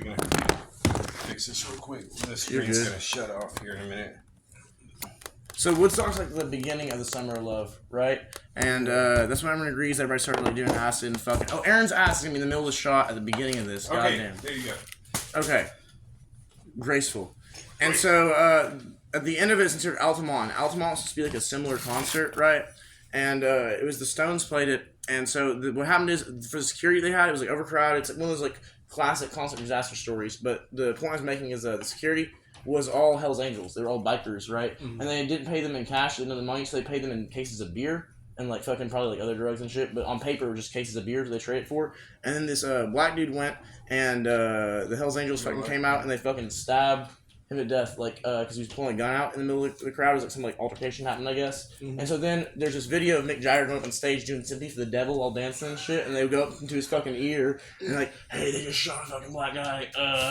We're gonna fix this real quick. The screen's gonna shut off here in a minute. So Woodstock's like the beginning of the summer of love, right? And that's when everyone agrees everybody started like doing acid and fucking. Oh, Aaron's ass is gonna be in the middle of the shot at the beginning of this. Okay, goddamn. there you go. Okay. Graceful. And so at the end of it, it's considered Altamont. Altamont was supposed to be like a similar concert, right? And it was the Stones played it. And so what happened is for the security they had, it was like overcrowded. It's like one of those like classic concert disaster stories. But the point I was making is the security was all Hell's Angels. They were all bikers, right? Mm-hmm. And they didn't pay them in cash. They didn't have the money, so they paid them in cases of beer and like fucking probably like other drugs and shit. But on paper, it was just cases of beer they trade it for. And then this black dude went, and the Hell's Angels fucking came out and they fucking stabbed him to death, like because he was pulling a gun out in the middle of the crowd. It was like some like altercation happened, I guess. Mm-hmm. And so then there's this video of Mick Jagger going up on stage doing Sympathy for the Devil while dancing and shit, and they would go up into his fucking ear and like, hey, they just shot a fucking black guy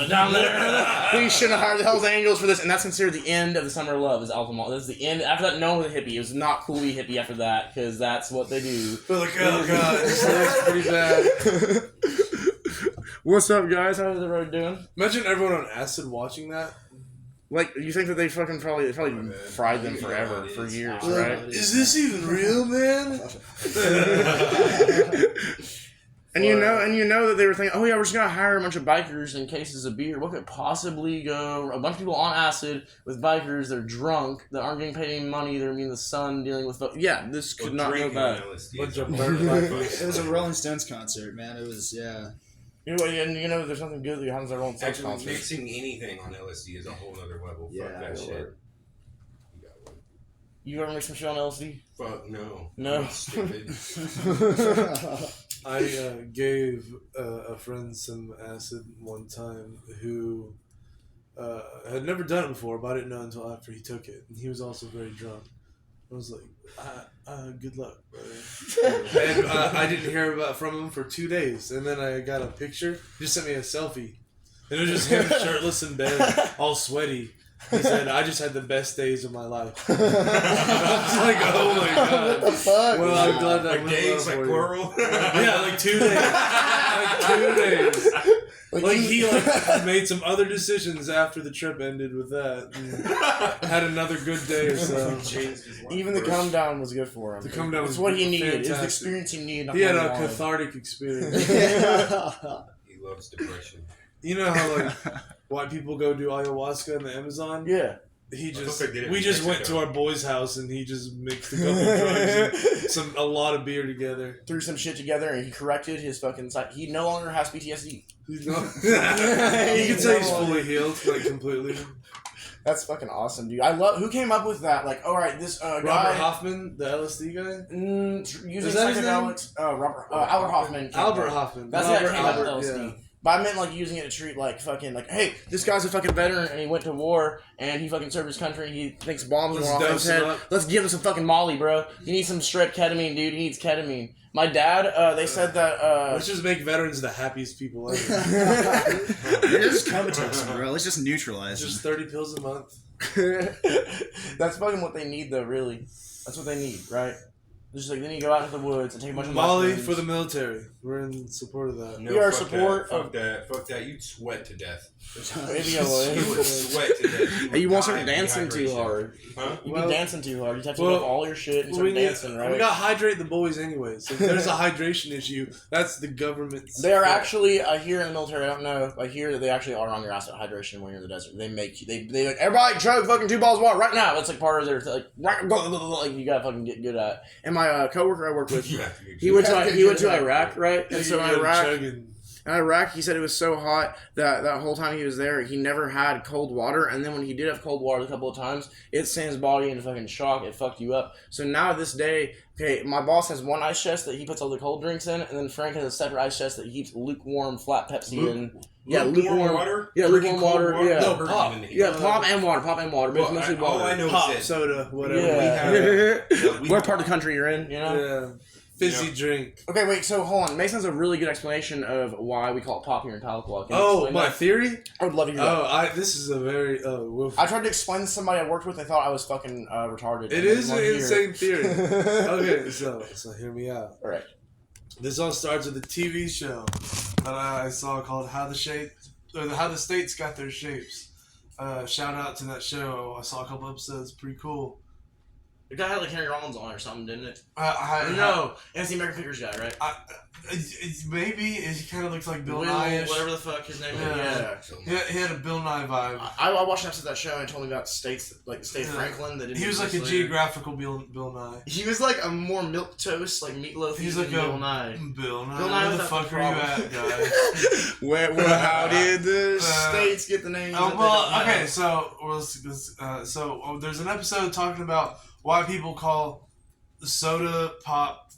down there. We shouldn't have hired the Hell's Angels for this, and that's considered the end of the Summer of Love. Is Altamont. That's the end. After that, no one was a hippie. It was not cool to be hippie after that because that's what they do. But like, oh god, this looks pretty bad. What's up, guys? How's the road doing? Imagine everyone on acid watching that. Like, you think that they probably fried them forever, for years, right? Is this even real, man? And you know that they were thinking, oh yeah, we're just gonna hire a bunch of bikers in cases of beer. What could possibly go? A bunch of people on acid with bikers. They're drunk. That aren't getting paid any money. They're in the sun dealing with. This could not go bad. It was a Rolling Stones concert, man. It was You know, there's something good that happens at Rolling Stones Actually, concert. mixing anything on LSD is a whole other level. Fuck that shit. You ever mix some shit on LSD? Fuck no. No. Stupid. I gave a friend some acid one time who had never done it before, but I didn't know until after he took it. And he was also very drunk. I was like, good luck, brother. And I didn't hear from him for 2 days. And then I got a picture. He just sent me a selfie. And it was just him shirtless in bed, all sweaty. He said, I just had the best days of my life. I was like, oh my god. What the fuck? Well, I'm glad that like days, like plural? Yeah, like 2 days. Like 2 days. Like he made some other decisions after the trip ended with that. And had another good day or so. Even the come down was good for him. The come down was what he needed. fantastic. It's the experience he needed. He had a cathartic experience. He loves depression. You know how white people go do ayahuasca in the Amazon? Yeah. We just went to our boy's house and he just mixed a couple drugs and a lot of beer together. Threw some shit together and he corrected his fucking side. He no longer has PTSD. You can say he's fully healed, like completely. That's fucking awesome, dude. I love. Who came up with that? Like, all right, this guy. Robert Hoffman, the LSD guy. Using psychedelics. Albert Hoffman. Albert Hoffman. That's how it came up with LSD. Yeah. But I meant like using it to treat like fucking like, hey, this guy's a fucking veteran and he went to war and he fucking served his country and he thinks bombs are off his head. Let's give him some fucking Molly, bro. He needs some straight ketamine, dude. He needs ketamine. My dad, they said that. Let's just make veterans the happiest people ever. They're just comatose, bro. Let's just neutralize them. Just 30 pills a month. That's fucking what they need, though. Really, that's what they need, right? Just like then you go out into the woods and take a bunch of Molly mushrooms. for the military. We're in support of that. No, we are support of that. Fuck that. You'd sweat to death. Maybe I You would sweat to death. You won't start dancing too hard. Huh? You'd be dancing too hard. You'd have to give up all your shit and start dancing, right? We got to hydrate the boys anyways. If there's a hydration issue, that's the government's. They are actually, I hear in the military, I don't know, I hear that they actually are on your ass at hydration when you're in the desert. They make you, they like, everybody chug fucking 2 bottles of water right now. That's like part of their, like, you gotta fucking get good at it. And my coworker I work with, he went to Iraq, right? And so in Iraq, he said it was so hot that whole time he was there, he never had cold water. And then when he did have cold water a couple of times, it sent his body into fucking shock. It fucked you up. So now this day, okay, my boss has one ice chest that he puts all the cold drinks in, and then Frank has a separate ice chest that he keeps lukewarm flat Pepsi in. Yeah, lukewarm water. Yeah, lukewarm water. Yeah, no, pop. Yeah, pop and water. But it's mostly water. All I know pop, is soda, whatever. Yeah. What part of the country you're in? You know. Yeah. Fizzy drink. Okay, wait, so hold on. Mason has a really good explanation of why we call it pop here in Tahlequah. My theory? I would love to hear that. This is a very... I tried to explain to somebody I worked with. They thought I was fucking retarded. It is an insane theory. Okay, so hear me out. All right. This all starts with a TV show that I saw called How the Shape how the states got their shapes. Shout out to that show. I saw a couple episodes. Pretty cool. The guy had like Henry Rollins on or something, didn't it? No, it's the American Figures guy, right? Maybe he kind of looks like Bill Will, Nye. whatever the fuck his name is. He had a Bill Nye vibe. I watched an episode of that show and it told me about states, like the state of Franklin. That he was like a geographical Bill Nye. He was like a more milquetoast, like meatloaf. He's like Bill Nye. Bill Nye. Bill Nye, where the fuck are you at, guy? How did the states get the names? Okay, so there's an episode talking about why people call soda pop,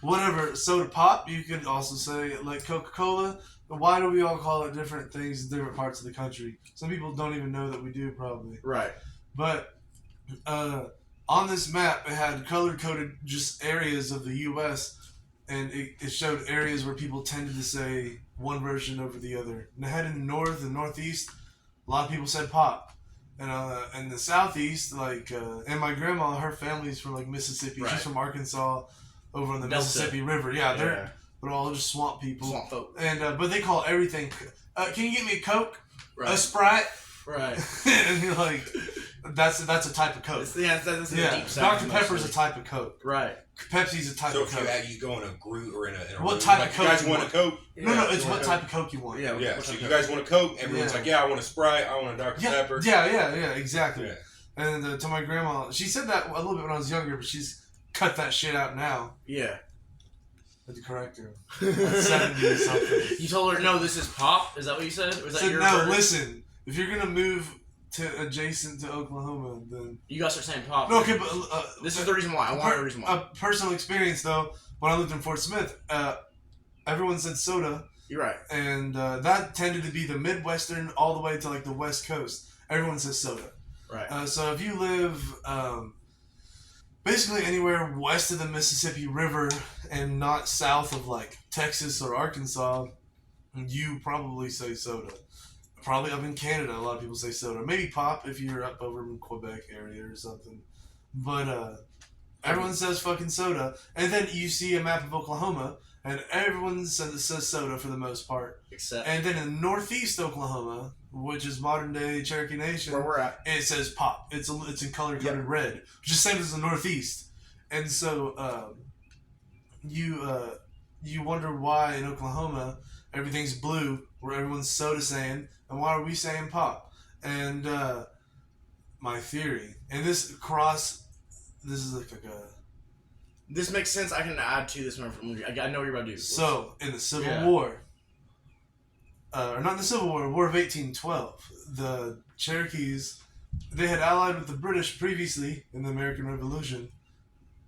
whatever, soda pop. You could also say like Coca-Cola. Why do we all call it different things in different parts of the country? Some people don't even know that we do, probably. Right. But on this map, it had color-coded just areas of the U.S., and it showed areas where people tended to say one version over the other. And it had in the north and northeast, a lot of people said pop. And in the southeast, and my grandma, her family's from like Mississippi. Right. She's from Arkansas, over on the Delta. Mississippi River. Yeah, they're all just swamp people. Swamp folk. And but they call everything. Can you get me a Coke? Right. A Sprite? Right. And you're like, that's a type of Coke. That's a deep Dr. Pepper's a type of Coke. Right. Pepsi's a type of Coke. So if you go in a group or in a what room, type like, of Coke you guys you want a Coke? No, it's what type of Coke you want. Yeah. So you guys want a Coke? Everyone's like, yeah, I want a Sprite. I want a Dr. Pepper. Yeah, exactly. Yeah. And to my grandma, she said that a little bit when I was younger, but she's cut that shit out now. Yeah. I had to correct her. At 70 or something. You told her, no, this is pop? Is that what you said? Was that So your no, version? listen. If you're gonna move to adjacent to Oklahoma, then You guys are saying pop. no. Okay, but this is the reason why. I want the reason why. A personal experience though. When I lived in Fort Smith, everyone said soda. You're right. And that tended to be the Midwestern all the way to like the West Coast. Everyone says soda. Right. So if you live basically anywhere west of the Mississippi River and not south of like Texas or Arkansas, you probably say soda. Probably up in Canada, a lot of people say soda. Maybe pop if you're up over in Quebec area or something. But everyone says fucking soda. And then you see a map of Oklahoma, and everyone says soda for the most part. Except. And then in northeast Oklahoma, which is modern day Cherokee Nation, Where we're at. it says pop. It's in color coded red, which is the same as the northeast. And so you wonder why in Oklahoma everything's blue, where everyone's soda saying, and why are we saying pop? And my theory, and this is like a. This makes sense. I can add to this. I know what you're about to do. So in the Civil War, or not the Civil War, War of 1812, the Cherokees, they had allied with the British previously in the American Revolution.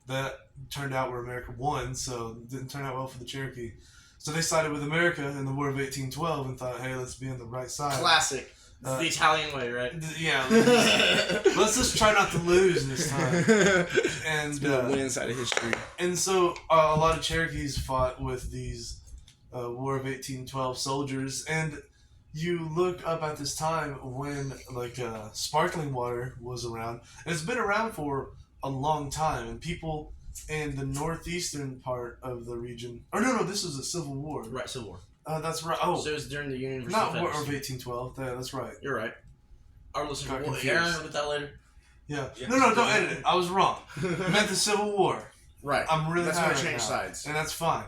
That turned out where America won, so it didn't turn out well for the Cherokee. So they sided with America in the War of 1812 and thought, hey, let's be on the right side. Classic. It's the Italian way, right? Yeah. Let's just try not to lose this time. And win side of history. And so a lot of Cherokees fought with these War of 1812 soldiers. And you look up at this time when sparkling water was around. And it's been around for a long time. And people in the northeastern part of the region... Or no, this was a Civil War. Right, Civil War. That's right. Oh, so it was during the Union versus not the War of Confederacy. 1812. Yeah, that's right. You're right. Our listeners Got will confused. Aaron with that later. Yeah. Yeah. No, don't edit it. I was wrong. I meant the Civil War. Right. I'm really That's high where right it changed now, sides. and that's fine.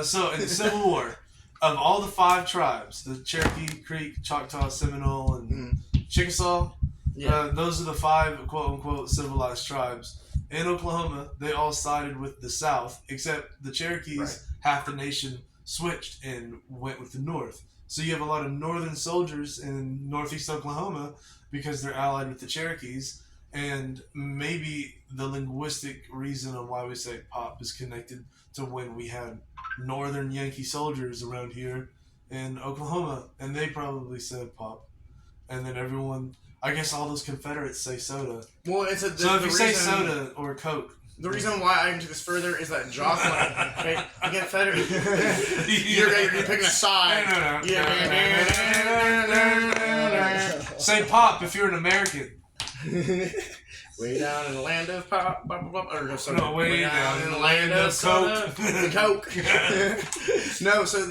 So in the Civil War, of all the 5 tribes, the Cherokee, Creek, Choctaw, Seminole, and Chickasaw, those are the 5 quote-unquote civilized tribes. In Oklahoma, they all sided with the South, except the Cherokees, half the nation, switched and went with the North. So you have a lot of northern soldiers in northeast Oklahoma because they're allied with the Cherokees, and maybe the linguistic reason on why we say pop is connected to when we had northern Yankee soldiers around here in Oklahoma, and they probably said pop. And then everyone, I guess all those Confederates say soda. Well, So if you say soda or Coke, the reason why I can do this further is that Jocelyn, okay, I get fed. You're picking a side. Say pop if you're an American. Way down in the land of pop, or sorry, No, way down in the land of soda, and Coke. No, so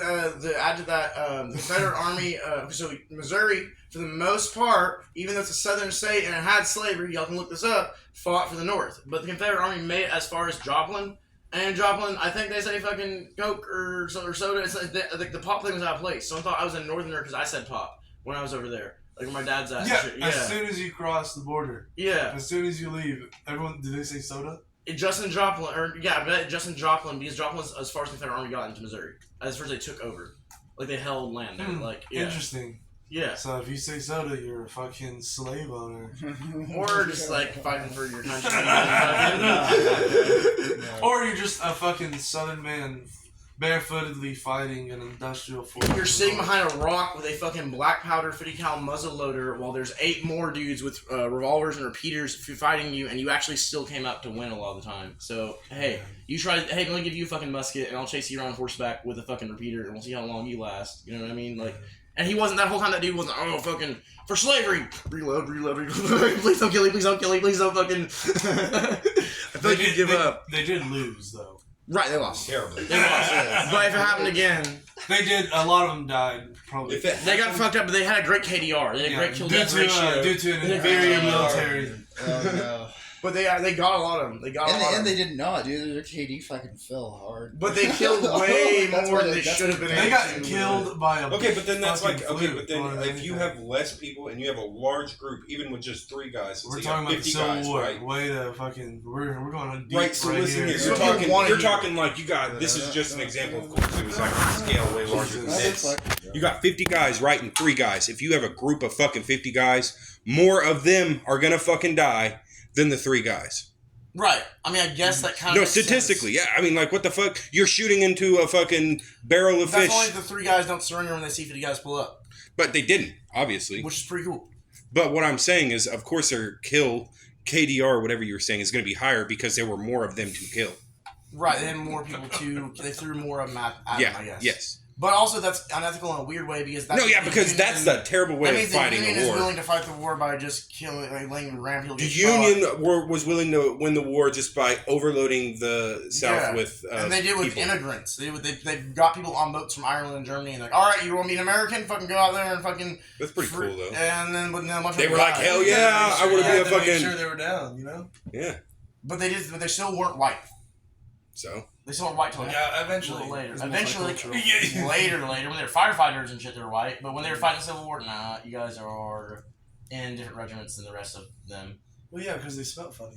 add to that, the Confederate Army, so Missouri, for the most part, even though it's a southern state and it had slavery, y'all can look this up, fought for the North. But the Confederate Army made it as far as Joplin. And Joplin, I think they say fucking Coke or soda. It's like the pop thing was out of place. Someone thought I was a northerner because I said pop when I was over there. Like where my dad's at. Yeah, Shit. as soon as you cross the border. Yeah. As soon as you leave, everyone, did they say soda? Justin Joplin, I bet Justin Joplin, because Joplin's as far as the Confederate Army got into Missouri. As far as they took over. Like they held land there. Like, yeah. Interesting. Yeah. So if you say soda, you're a fucking slave owner. Or just like fighting for your country. Or you're just a fucking southern man barefootedly fighting an industrial force. You're sitting behind a rock with a fucking black powder 50 cal muzzle loader while there's 8 more dudes with revolvers and repeaters fighting you, and you actually still came out to win a lot of the time. So, hey, let me give you a fucking musket and I'll chase you around horseback with a fucking repeater and we'll see how long you last. You know what I mean? Like, and he wasn't, that whole time that dude wasn't, fucking, for slavery! Reload. Please don't kill me, please don't fucking... I feel like you give up. They did lose, though. Right, they lost. Terribly. They lost. But if it happened again... They did, a lot of them died, probably. They got fucked up, but they had a great KDR. They had a great kill death ratio. Due to an inferior military. Oh, no. But they got a lot of them. And they did not, dude. Their KD fucking fell hard. But they killed way more than they should have been able to. They got killed by a Okay, but then that's like, fucking okay, but then if you have less people and you have a large group, even with just 3 guys, we're so talking about the 50 Civil guys, War. right? Way to fucking, we're going on deep Right, so listen here. here, you're talking like you got, this is just an example, of course, it was like a scale way larger than this. You got 50 guys, right, and 3 guys. If you have a group of fucking 50 guys, more of them are gonna fucking die than the 3 guys. Right. I mean, I guess that kind of No, makes statistically, sense. yeah. I mean, like, what the fuck? You're shooting into a fucking barrel of That's fish. only if the 3 guys don't surrender when they see 50 guys pull up. But they didn't, obviously. Which is pretty cool. But what I'm saying is, of course, their kill, KDR, whatever you were saying, is going to be higher because there were more of them to kill. Right, they had more people they threw more of them at them, I guess. Yes. But also, that's unethical in a weird way because that's... because that's the terrible way of fighting the a Union war. is willing to fight the war by just killing, laying ram people. The Union was willing to win the war just by overloading the South with and they did with people. immigrants. They got people on boats from Ireland and Germany and like, all right, you want to be an American? Fucking go out there and fucking... That's pretty cool, though. And then they were like, hell yeah, I want to be a fucking... Make sure they were down, you know? Yeah. But they still weren't white. So? They still weren't white till eventually. later. Eventually, later, when they were firefighters and shit, they were white. But when they were fighting the Civil War, nah, you guys are in different regiments than the rest of them. Well, yeah, because they smell funny.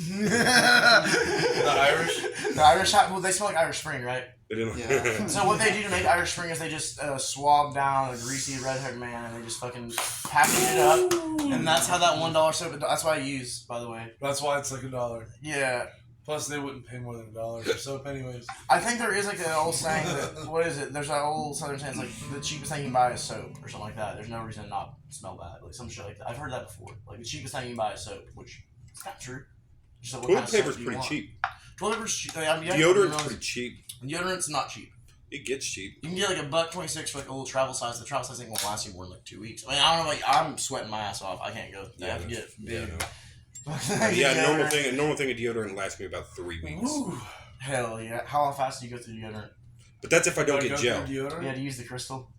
The Irish? The Irish, well, they smell like Irish Spring, right? Yeah. So what they do to make Irish Spring is they just swab down a greasy redhead man and they just fucking package it up. And that's how that $1 soap, that's why I use, by the way. That's why it's like $1. Yeah. Plus, they wouldn't pay more than $1 for soap anyways. I think there is like an old saying that, what is it? There's that old southern saying, it's like the cheapest thing you can buy is soap or something like that. There's no reason to not smell bad. Like some shit like that. I've heard that before. Like the cheapest thing you can buy is soap, which is not true. So Toilet paper's pretty cheap. Toilet paper's cheap. Deodorant's pretty cheap. Deodorant's not cheap. It gets cheap. You can get like $1.26 for like a little travel size. The travel size ain't gonna last you more than like 2 weeks. I mean, I don't know, like I'm sweating my ass off. I can't go. I have to get big. Normal thing of deodorant lasts me about 3 weeks. Ooh. Hell yeah. How fast do you go through deodorant? But that's if I don't get gel. Yeah, do you use the crystal?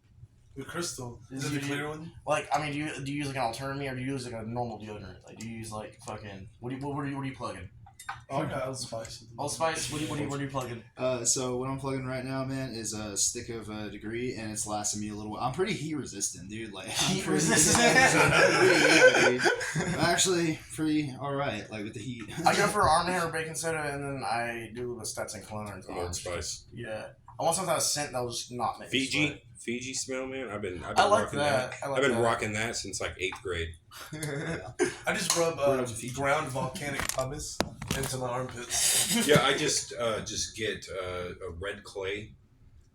The crystal? Is it the clear one? Like, I mean, do you use like an alternative or do you use like a normal deodorant? Like, do you use like fucking, what are you plugging? Oh, I got Old Spice. Old Spice? What are you plugging? So what I'm plugging right now, man, is a stick of Degree, and it's lasting me a little while. I'm pretty heat resistant, dude. Like heat resistant. Yeah, dude. I'm actually pretty alright, like with the heat. I go for Arm & Hammer baking soda, and then I do the Stetson cologne and Old Spice. Yeah, I want something that scent that'll just not make Fiji smell, man. I've been I like rocking that. I've been rocking that since like 8th grade. I just rub ground volcanic pumice into my armpits. Yeah, I just get a red clay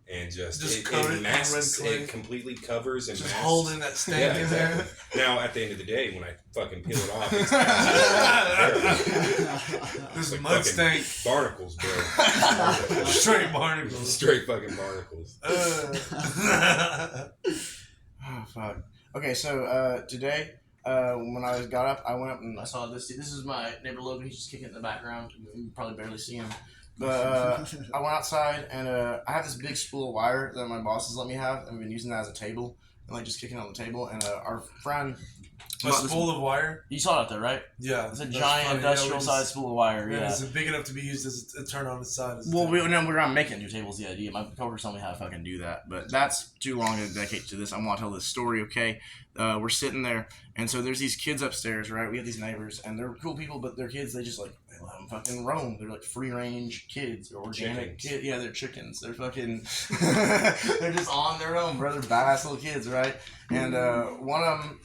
and just coat it masks, in red clay. it completely covers and Just masks. holding that stain in there. Now, at the end of the day, when I fucking peel it off, it's This like mud stank. barnacles, bro. Straight barnacles. Straight fucking barnacles. Oh, fuck. Okay, so today when I got up, I went up and I saw this. This is my neighbor Logan. He's just kicking it in the background. You probably barely see him. But I went outside and I have this big spool of wire that my bosses let me have. I've been using that as a table and like just kicking it on the table. And our friend. A spool of wire? You saw it up there, right? Yeah. It's a giant industrial-sized spool of wire, yeah. Is it big enough to be used as a turn on its side? Well, we're not making two tables, the idea. My coworkers told me how to fucking do that. But that's too long to dedicate to this. I want to tell this story, okay? We're sitting there, and so there's these kids upstairs, right? We have these neighbors, and they're cool people, but they're kids, they just like, they let them fucking roam. They're like free-range kids, or organic kids. Yeah, they're chickens. They're fucking, they're just on their own, bro. They're badass little kids, right? And one of them,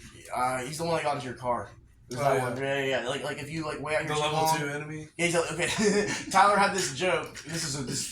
he's the one that got into your car. Yeah. Like if you like way out your the level 2 enemy. Yeah, he's like, okay. Tyler had this joke.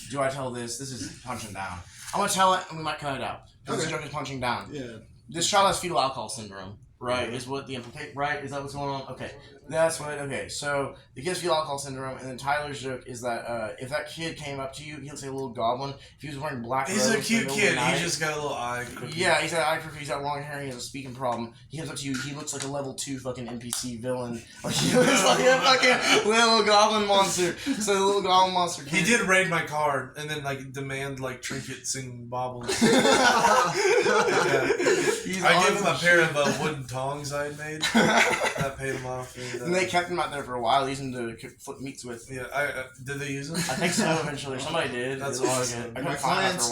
Do I tell this? This is punching down. I'm gonna tell it, and we might cut it out. Because this joke is punching down. Yeah. This child has fetal alcohol syndrome. Right, is what the implicate, right? Is that what's going on? Okay, that's what, okay, so the kid's fetal alcohol syndrome, and then Tyler's joke is that if that kid came up to you, he'll say a little goblin, if he was wearing black robes. He's a cute kid, he just got a little eye crooked. Yeah, he's got eye crooked, he's got long hair, and he has a speaking problem. He comes up to you, he looks like a level 2 fucking NPC villain. Like, he looks like a fucking little goblin monster. So the little goblin monster He did raid my car, and then, like, demand, like, trinkets and baubles. I gave him a pair of wooden tongs I had made. That paid him off. And they kept him out there for a while, using to flip meats with. Yeah, did they use them? I think so. Eventually, somebody did. That's awesome. My clients,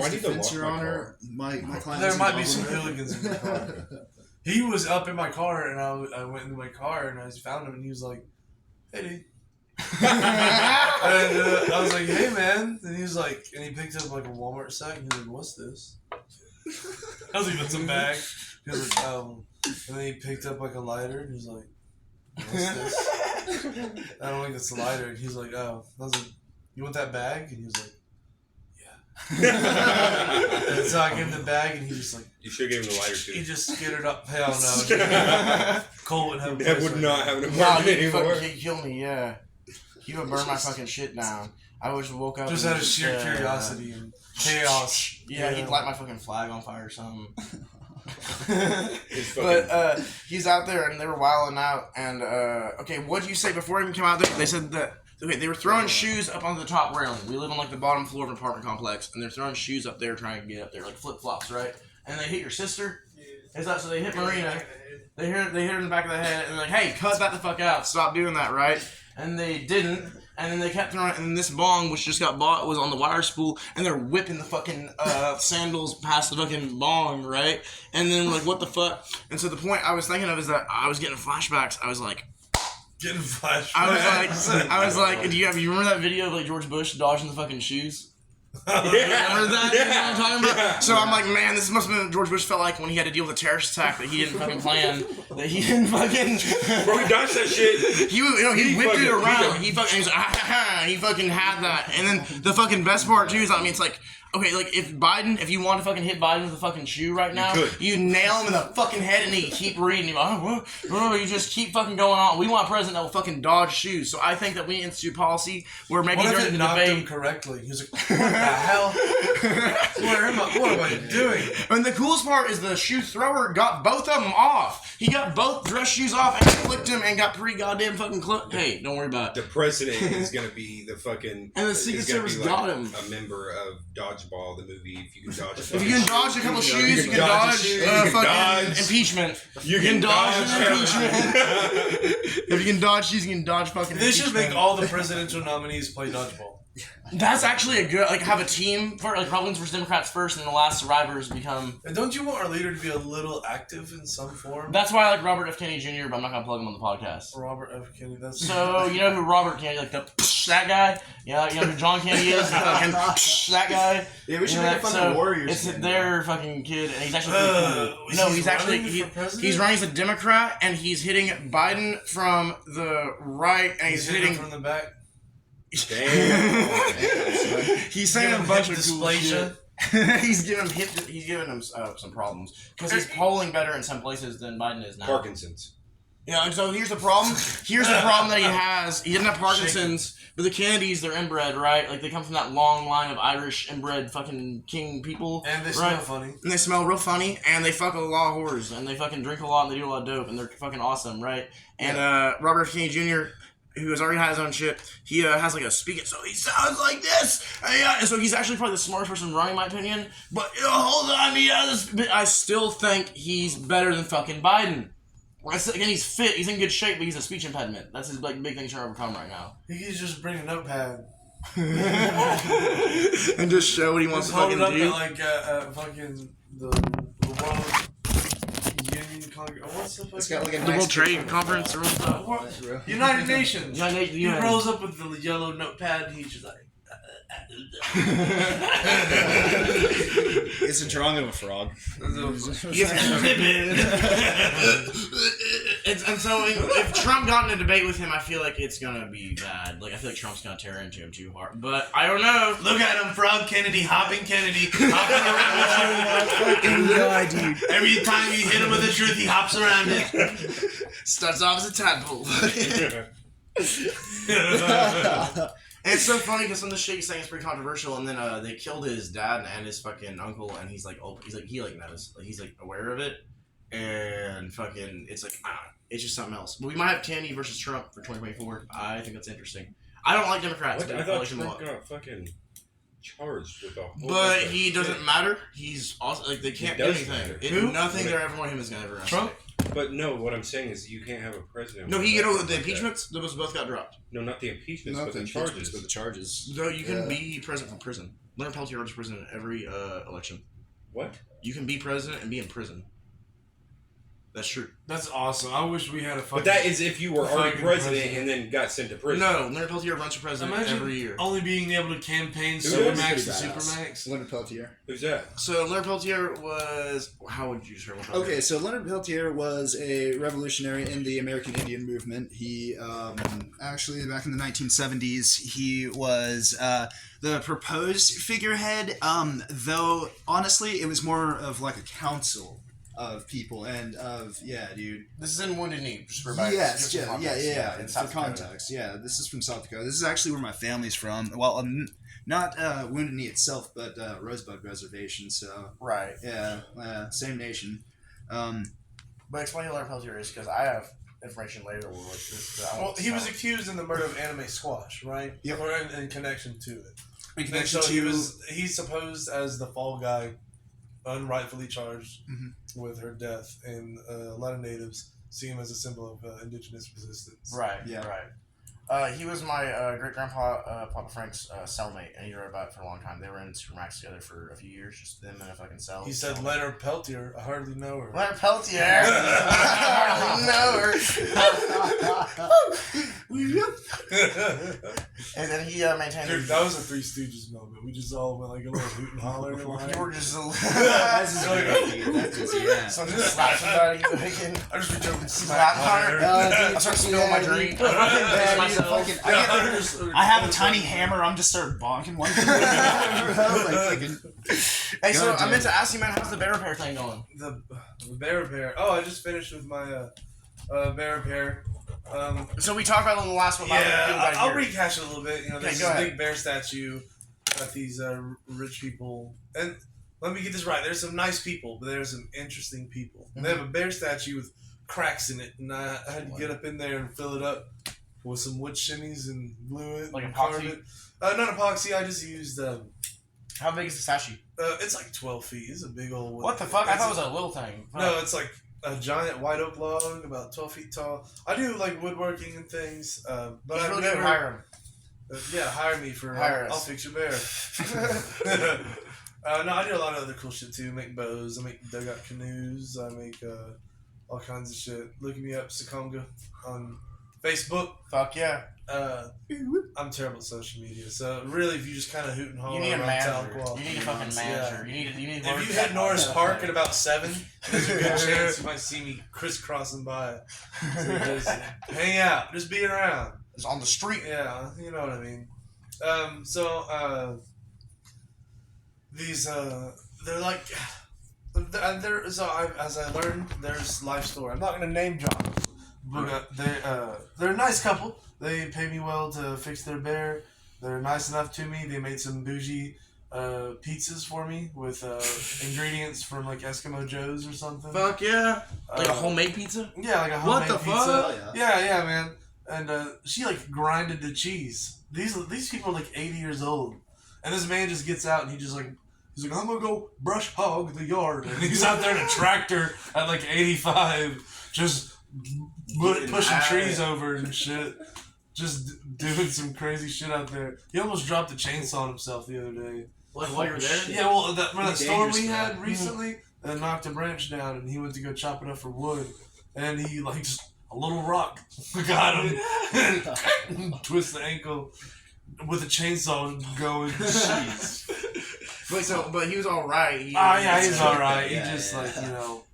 defense, Your Honor, my clients. There might be some hooligans in my car. He was up in my car, and I went into my car, and I just found him, and he was like, "Hey, dude." And I was like, "Hey, man," and he was like, and he picked up like a Walmart sack, and he was like, "What's this?" I was like, "It's a bag." He was like, and then he picked up like a lighter, and he was like, "What's this?" I don't think it's a lighter. And he's like, "Oh." I was like, "You want that bag?" And he was like, "Yeah." And so I gave him the bag, and he just like. You should have gave him the lighter too. He just skittered up. Hell no. Cole would have. That would not have an apartment anymore. He'd kill me. Yeah. He would burn my fucking shit down. I wish woke up. Just out of sheer curiosity and chaos. Yeah, he'd light my fucking flag on fire or something. But he's out there and they were wilding out. And okay, what did you say before he even came out there? They said that they were throwing shoes up onto the top railing. We live on like the bottom floor of an apartment complex, and they're throwing shoes up there trying to get up there, like flip flops, right? And they hit your sister. Is that so? They hit Marina. They hit her in the back of the head, and they're like, "Hey, cut that the fuck out! Stop doing that!" Right? And they didn't. And then they kept throwing it, and this bong, which just got bought, was on the wire spool, and they're whipping the fucking sandals past the fucking bong, right? And then, like, what the fuck? And so the point I was thinking of is that I was getting flashbacks. I was like... Getting flashbacks? I was like, you remember that video of, like, George Bush dodging the fucking shoes? Yeah. Remember that? Yeah. You know what I'm talking about? Yeah. So I'm like, man, this must have been what George Bush felt like when he had to deal with a terrorist attack that he didn't fucking plan. That he didn't fucking... Bro, he dodged that shit. He whipped it around. He fucking... He fucking had that. And then the fucking best part, too, is, I mean, it's like... Okay, like, if you want to fucking hit Biden with a fucking shoe right now, you nail him in the fucking head and he keep reading. He's like, you just keep fucking going on. We want a president that will fucking dodge shoes. So I think that we institute policy where maybe what if during it the knocked debate... him correctly? He was like, what the hell? What am I doing? And the coolest part is the shoe thrower got both of them off. He got both dress shoes off and flicked him and got pretty goddamn fucking close. Hey, don't worry about it. The president is going to be the fucking... And the Secret Service got him. A member of Dodgeball, the movie. If you can dodge a If you can dodge a couple shoes, you can dodge fucking impeachment. You can dodge impeachment. If you can dodge shoes, you can dodge fucking They impeachment. should make all the presidential nominees play dodgeball. That's actually a good, like, have a team for, like, Republicans versus Democrats first, and the last survivors become... And don't you want our leader to be a little active in some form? That's why I like Robert F. Kennedy Jr., but I'm not going to plug him on the podcast. Robert F. Kennedy, that's... So, you know who Robert Kennedy, like, that guy? You know who John Kennedy is? Fucking that guy? Yeah, we should make fun of Warriors. It's their fucking kid, and he's actually pretty cool. No, he's actually... He's running as a Democrat, and he's hitting Biden from the right, and he's hitting... from the back? Damn. He's saying a bunch of cool shit. He's giving him some problems because he's polling better in some places than Biden is now. Parkinson's. Yeah, and so here's the problem. Here's the problem that he has. He doesn't have Parkinson's, but the Kennedys, they're inbred, right? Like, they come from that long line of Irish inbred fucking king people. And they right? smell funny. And they smell real funny, and they fuck a lot of whores, and they fucking drink a lot, and they do a lot of dope, and they're fucking awesome, right? And Robert F. Kennedy Jr., who has already had his own shit, he has like a speaking, so he sounds like this. And so he's actually probably the smartest person running, in my opinion. But hold on, I still think he's better than fucking Biden. Again, he's fit, he's in good shape, but he's a speech impediment. That's his like big thing he's trying to overcome right now. He can just bring a notepad and just show what he wants to fucking do. Hold it up at fucking the World Union Congress. What's the fucking? It's got like a The nice World Trade Conference or stuff. United Nations. He UN. rolls up with the yellow notepad and he's just like. It's a drawing of a frog. And so if Trump got in a debate with him, I feel like it's gonna be bad. Like I feel like Trump's gonna tear into him too hard. But I don't know. Look at him, Frog Kennedy, hopping around with you. Every time you hit him with the truth, he hops around it. Starts off as a tadpole. And it's so funny because some of the shit he's saying is pretty controversial, and then they killed his dad and his fucking uncle, and he's like, he knows, like he's like aware of it, and fucking, it's like, it's just something else. But we might have Kennedy versus Trump for 2024. I think that's interesting. I don't like Democrats. I thought Trump got fucking charged with a whole but he doesn't matter. He's also like they can't do anything. Nothing they're ever want him is gonna ever. Trump. But no, what I'm saying is you can't have a president. No, the impeachments. Those both got dropped. No, not the impeachments, Not but the the charges, charges. but the charges. No, you can be president from prison. Leonard Peltier runs for president in every election. What? You can be president and be in prison. That's true. That's awesome. I wish we had a fucking... But that is if you were already president and then got sent to prison. No, Leonard Peltier runs for president every year. Only being able to campaign Who Supermax is? to Supermax. Leonard Peltier. Who's that? So Leonard Peltier was... How would you describe him? Okay, so Leonard Peltier was a revolutionary in the American Indian movement. He, actually, back in the 1970s, he was the proposed figurehead, though, honestly, it was more of like a council of people and of dude. This is in Wounded Knee. Just for Yes, yeah. It's for context. Yeah, this is from South Dakota. This is actually where my family's from. Well, not Wounded Knee itself, but Rosebud Reservation. So right. Yeah, same nation. But explain who Leonard Peltier is, because I have information later. Well, he was accused in the murder of Anime Squash, right? Yep. Or in connection to it. In connection so to he's supposed as the fall guy, unrightfully charged with her death, and a lot of natives see him as a symbol of indigenous resistance. Right. Yeah. Right. He was my great grandpa, Papa Frank's cellmate, and he wrote about it for a long time. They were in Supermax together for a few years, just them in a fucking cell. He said, "Leonard Peltier, I hardly know her." Leonard Peltier, I hardly know her. And then he maintained. Dude, that was a Three Stooges moment. We just all went like a little hoot and holler. You were just. That's just So just slap somebody. I just reach over and slap her. I start spilling my drink. I have a tiny hammer. I'm just start bonking one. Hey, so I meant to ask you, man, how's the bear repair thing going? The bear repair. Oh, I just finished with my bear repair. So we talked about it in the last one. Yeah, I'll recash it a little bit. You know, there's go this ahead. big bear statue that these rich people, and let me get this right. There's some nice people, but there's some interesting people. And they have a bear statue with cracks in it, and I had to get up in there and fill it up with some wood shimmies and glue it. Like and epoxy? carve it. Not epoxy. I just used. How big is the statue? It's like 12 feet. It's a big old wood. What the fuck? I thought it was a little thing. No, it's like a giant white oak log, about 12 feet tall. I do like woodworking and things, but I've really never hire him. Hire me for. I'll fix your bear. No, I do a lot of other cool shit too. Make bows. I make dugout canoes. I make all kinds of shit. Look me up, Sakonga, on Facebook. Fuck yeah. I'm terrible at social media, so really, if you just kind of hoot and holler You need a around manager. Tahlequah, You need a fucking manager. You need. if you hit Norris Park at about 7, there's a good chance you might see me crisscrossing by. So just hang out, just be around. It's on the street. Yeah, you know what I mean. These they're like, as I learned, there's life story. I'm not gonna name drop, But they're a nice couple. They pay me well to fix their bear. They're nice enough to me. They made some bougie pizzas for me with ingredients from like Eskimo Joe's or something. Fuck yeah! Like a homemade pizza? Yeah, like a homemade What the pizza. fuck? Yeah, man. And she like grinded the cheese. These people are like 80 years old, and this man just gets out and he's like, I'm gonna go brush hog the yard, and he's out there in a tractor at like 85, just pushing trees over and shit. Just doing some crazy shit out there. He almost dropped a chainsaw on himself the other day. Like while you were there? Yeah, well, that storm we had recently that knocked a branch down, and he went to go chop it up for wood, and he like just a little rock got him, and twist the ankle with a chainsaw going. Jeez. But he was all right. He's all right. He just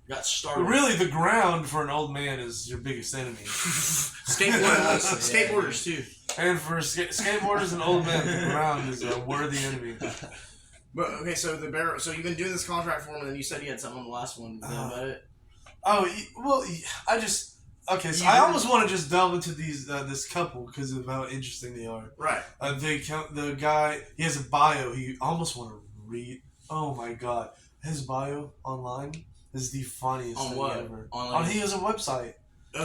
got started. Really, the ground for an old man is your biggest enemy. Skateboarders too. And for skateboarders and old men, the ground is a worthy enemy. But okay, so you've been doing this contract for him, and then you said you had something on the last one. Is that about it? Oh well, so I almost want to just delve into this couple because of how interesting they are. Right. The guy, he has a bio. He almost want to read. Oh my god, his bio online is the funniest thing ever. He has a website.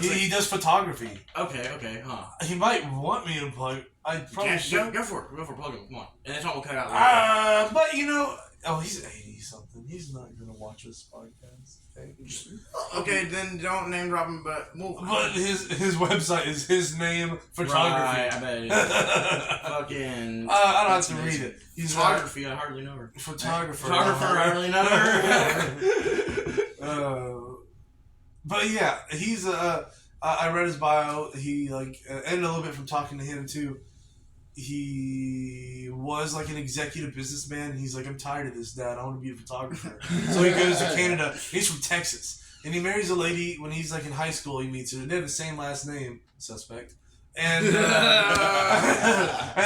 He does photography. Okay, huh? He might want me to plug. I probably should. Go for it. Plug him. Come on. And that's all we'll cut out. But he's 80 something. He's not gonna watch this podcast. Okay, then don't name drop him. But his website is his name photography. Right, I bet it is. Fucking. I don't have to read it. He's photography. I hardly know her. Photographer. I hardly know her. But yeah, he's I read his bio. He and a little bit from talking to him too. He was like an executive businessman. He's like, I'm tired of this, Dad. I want to be a photographer. So he goes to Canada. He's from Texas, and he marries a lady when he's like in high school. He meets her. They have the same last name, suspect. And and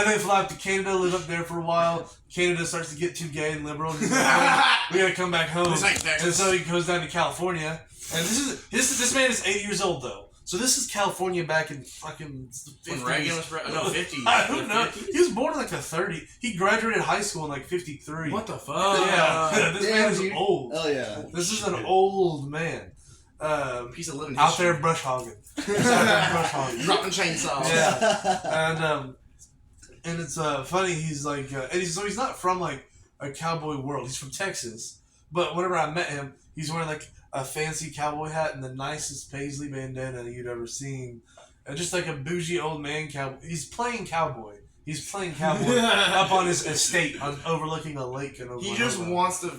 they fly up to Canada, live up there for a while. Canada starts to get too gay and liberal. And he's like, we gotta come back home. And so he goes down to California. And this man is 80 years old though. So this is California back in fucking 50s. When Reagan was 50s. I don't know. He was born in like the 30s. He graduated high school in like 53. What the fuck? Yeah. This man is old. Oh yeah. This is an old man. Piece of living out history. there brush hogging. Dropping chainsaws. Yeah. And it's funny. He's like, he's not from like a cowboy world. He's from Texas. But whenever I met him, he's wearing like a fancy cowboy hat and the nicest paisley bandana you'd ever seen. Just like a bougie old man cowboy. He's playing cowboy up on his estate overlooking a lake. In Oklahoma. He just wants to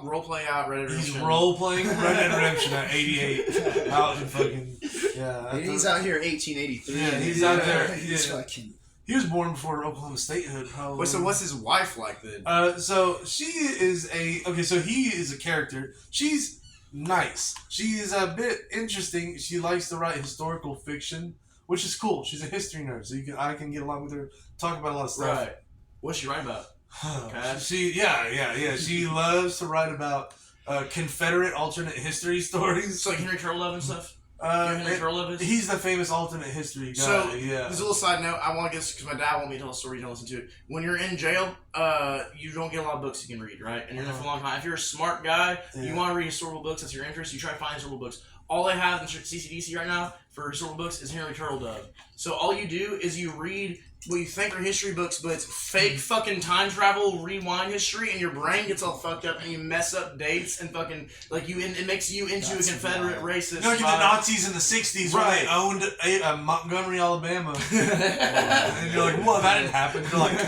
role-play out Red Dead Redemption. He's role-playing Red Dead Redemption at 88. Out in fucking... Yeah. He's out here 1883. Yeah, he's out there. He's fucking... He was born before Oklahoma statehood, probably. Wait, so what's his wife like then? So she is so he is a character. She's nice. She is a bit interesting. She likes to write historical fiction, which is cool. She's a history nerd, so I can get along with her, talk about a lot of stuff. Right. What's she write about? She loves to write about Confederate alternate history stories. So like Henry Turtle and stuff? He's the famous alternate history guy. So, there's a little side note. I want to guess, because my dad wanted me to tell a story, you don't listen to it. When you're in jail, you don't get a lot of books you can read, right? And you're there for a long time. If you're a smart guy, you want to read historical books, that's your interest, you try to find historical books. All they have in CCDC right now for historical books is Henry Turtle Dove. So all you do is you read what you think are history books, but it's fake fucking time travel, rewind history, and your brain gets all fucked up, and you mess up dates, and fucking, it makes you into a Confederate racist. Like the Nazis in the 60s, right? When they owned Montgomery, Alabama. And you're like, well, that didn't happen. You're like,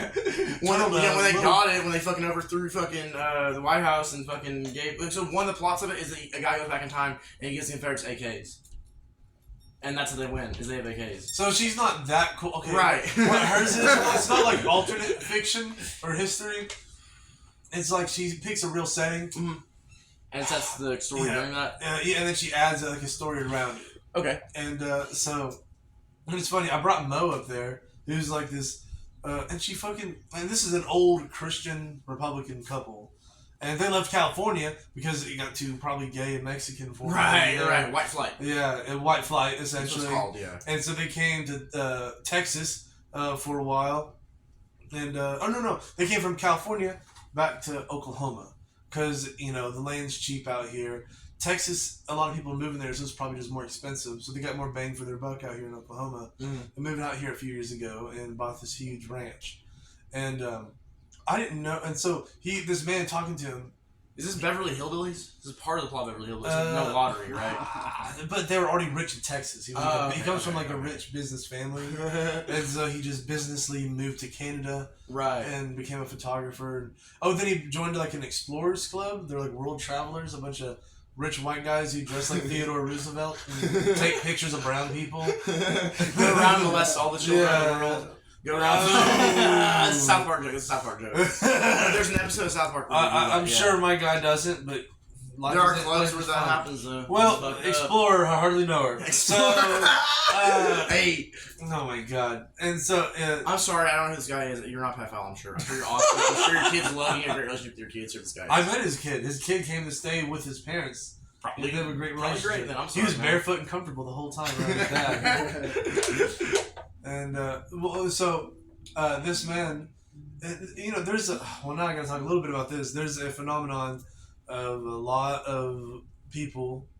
when they got it, when they fucking overthrew fucking the White House and fucking gave... So one of the plots of it is that a guy goes back in time, and he gives the Confederates AKs. And that's how they win, is they have AKs. So she's not that cool. Okay, right. What hers is, it's not like alternate fiction or history. It's like she picks a real setting. Mm-hmm. And sets the story during that? And then she adds like a story around it. Okay. And and it's funny, I brought Mo up there, who's like this, and she fucking, and this is an old Christian Republican couple. And they left California because it got too probably gay and Mexican for them. Right. White flight. Yeah, and white flight essentially. That's what it's called, yeah. And so they came to Texas for a while, and they came from California back to Oklahoma because the land's cheap out here. Texas, a lot of people are moving there, so it's probably just more expensive. So they got more bang for their buck out here in Oklahoma. They moved out here a few years ago and bought this huge ranch, and I didn't know. And so this man talking to him. Is this Beverly Hillbillies? This is part of the plot of Beverly Hillbillies. No lottery, right? But they were already rich in Texas. He comes from a rich business family, and so he just businessly moved to Canada, right, and became a photographer. Then he joined an explorers club. They're like world travelers, a bunch of rich white guys who dress like Theodore Roosevelt and take pictures of brown people, go around and molest all the children of the world. Go around. It's a South Park joke. There's an episode of South Park. I'm sure my guy doesn't, but there are clubs where that happens. Well, Explorer, I hardly know her. So, hey, oh my god! And so, I'm sorry, I don't know who this guy is. You're not pedophile, I'm sure. I'm sure you're awesome. I'm sure your kids love you. You have a great relationship with your kids. This guy. I met his kid. His kid came to stay with his parents. Probably they have a great relationship. Great, then. I'm sorry, he was barefoot and comfortable the whole time around his dad. And this man, there's now I gotta talk a little bit about this. There's a phenomenon of a lot of people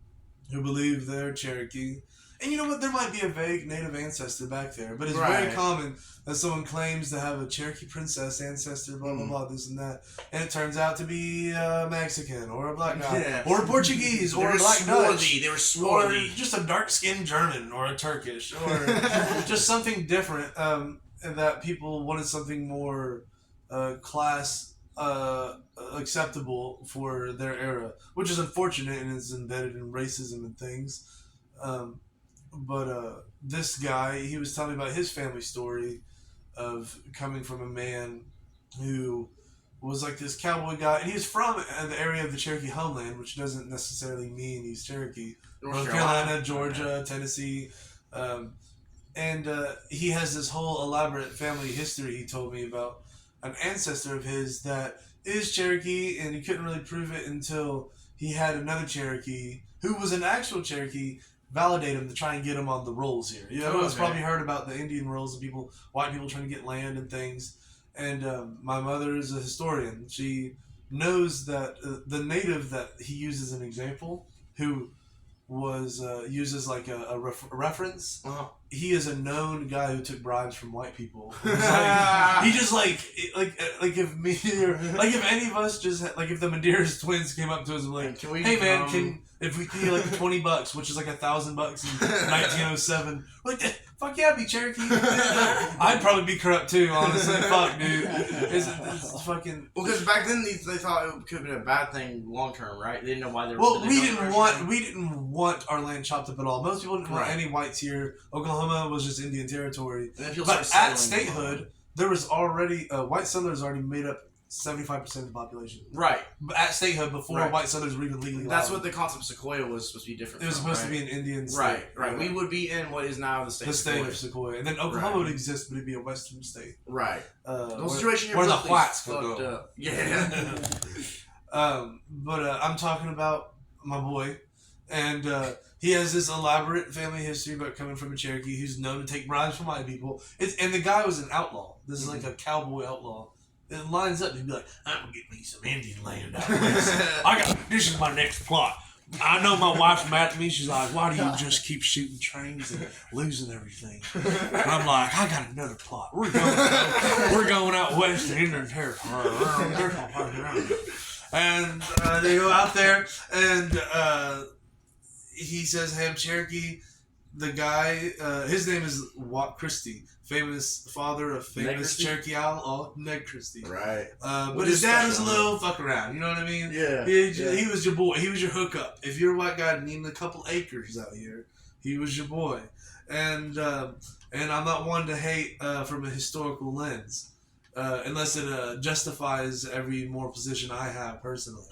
who believe they're Cherokee, and you know what? There might be a vague native ancestor back there, but it's very common that someone claims to have a Cherokee princess ancestor, blah blah blah, this and that, and it turns out to be a Mexican or a black guy or a Portuguese or a black Dutch. They were swarthy. Or just a dark-skinned German or a Turkish or just something different. And that people wanted something more class acceptable for their era, which is unfortunate and is embedded in racism and things. But this guy, he was telling me about his family story of coming from a man who was like this cowboy guy, and he was from the area of the Cherokee homeland, which doesn't necessarily mean he's Cherokee. North Carolina, Georgia, Tennessee. And he has this whole elaborate family history he told me about an ancestor of his that is Cherokee, and he couldn't really prove it until he had another Cherokee who was an actual Cherokee validate him to try and get him on the rolls here. Everyone's probably heard about the Indian rolls of white people trying to get land and things. And my mother is a historian. She knows that the native that he uses as an example, who was used as like a reference. He is a known guy who took bribes from white people. He just like if me or if any of us just if the Medeiros twins came up to us and like, hey man, if we pay like $20, which is like $1,000 in 1907, like fuck yeah, be Cherokee. I'd probably be corrupt too, honestly. Fuck, dude. It's fucking. Well, because back then they thought it could have been a bad thing long term, right? They didn't know why they were. Well, we didn't want our land chopped up at all. Most people didn't want any whites here. Oklahoma was just Indian territory. But at statehood, there was already white settlers already made up 75% of the population. Right. But at statehood, before white settlers were even legally allowed. That's what the concept of Sequoia was supposed to be different. It was supposed to be an Indian state. Right. We would be in what is now the state. The state of Sequoia, and then Oklahoma would exist, but it'd be a western state. Right. The situation where the whites could go. Yeah. But I'm talking about my boy, and he has this elaborate family history about coming from a Cherokee who's known to take bribes from white people. And the guy was an outlaw. This is like a cowboy outlaw. It lines up. He'd be like, I'm gonna get me some Indian land out west. This is my next plot. I know my wife's mad at me. She's like, why do you just keep shooting trains and losing everything? And I'm like, I got another plot. We're going out west to Indian territory. And they go out there, and he says, hey, I'm Cherokee. The guy, his name is Watt Christie, famous father of famous Cherokee outlaw, Ned Christie. Right. But his dad was a little fuck around, you know what I mean? Yeah. He was your boy. He was your hookup. If you're a white guy needing a couple acres out here, he was your boy. And I'm not one to hate from a historical lens. Unless it justifies every moral position I have personally.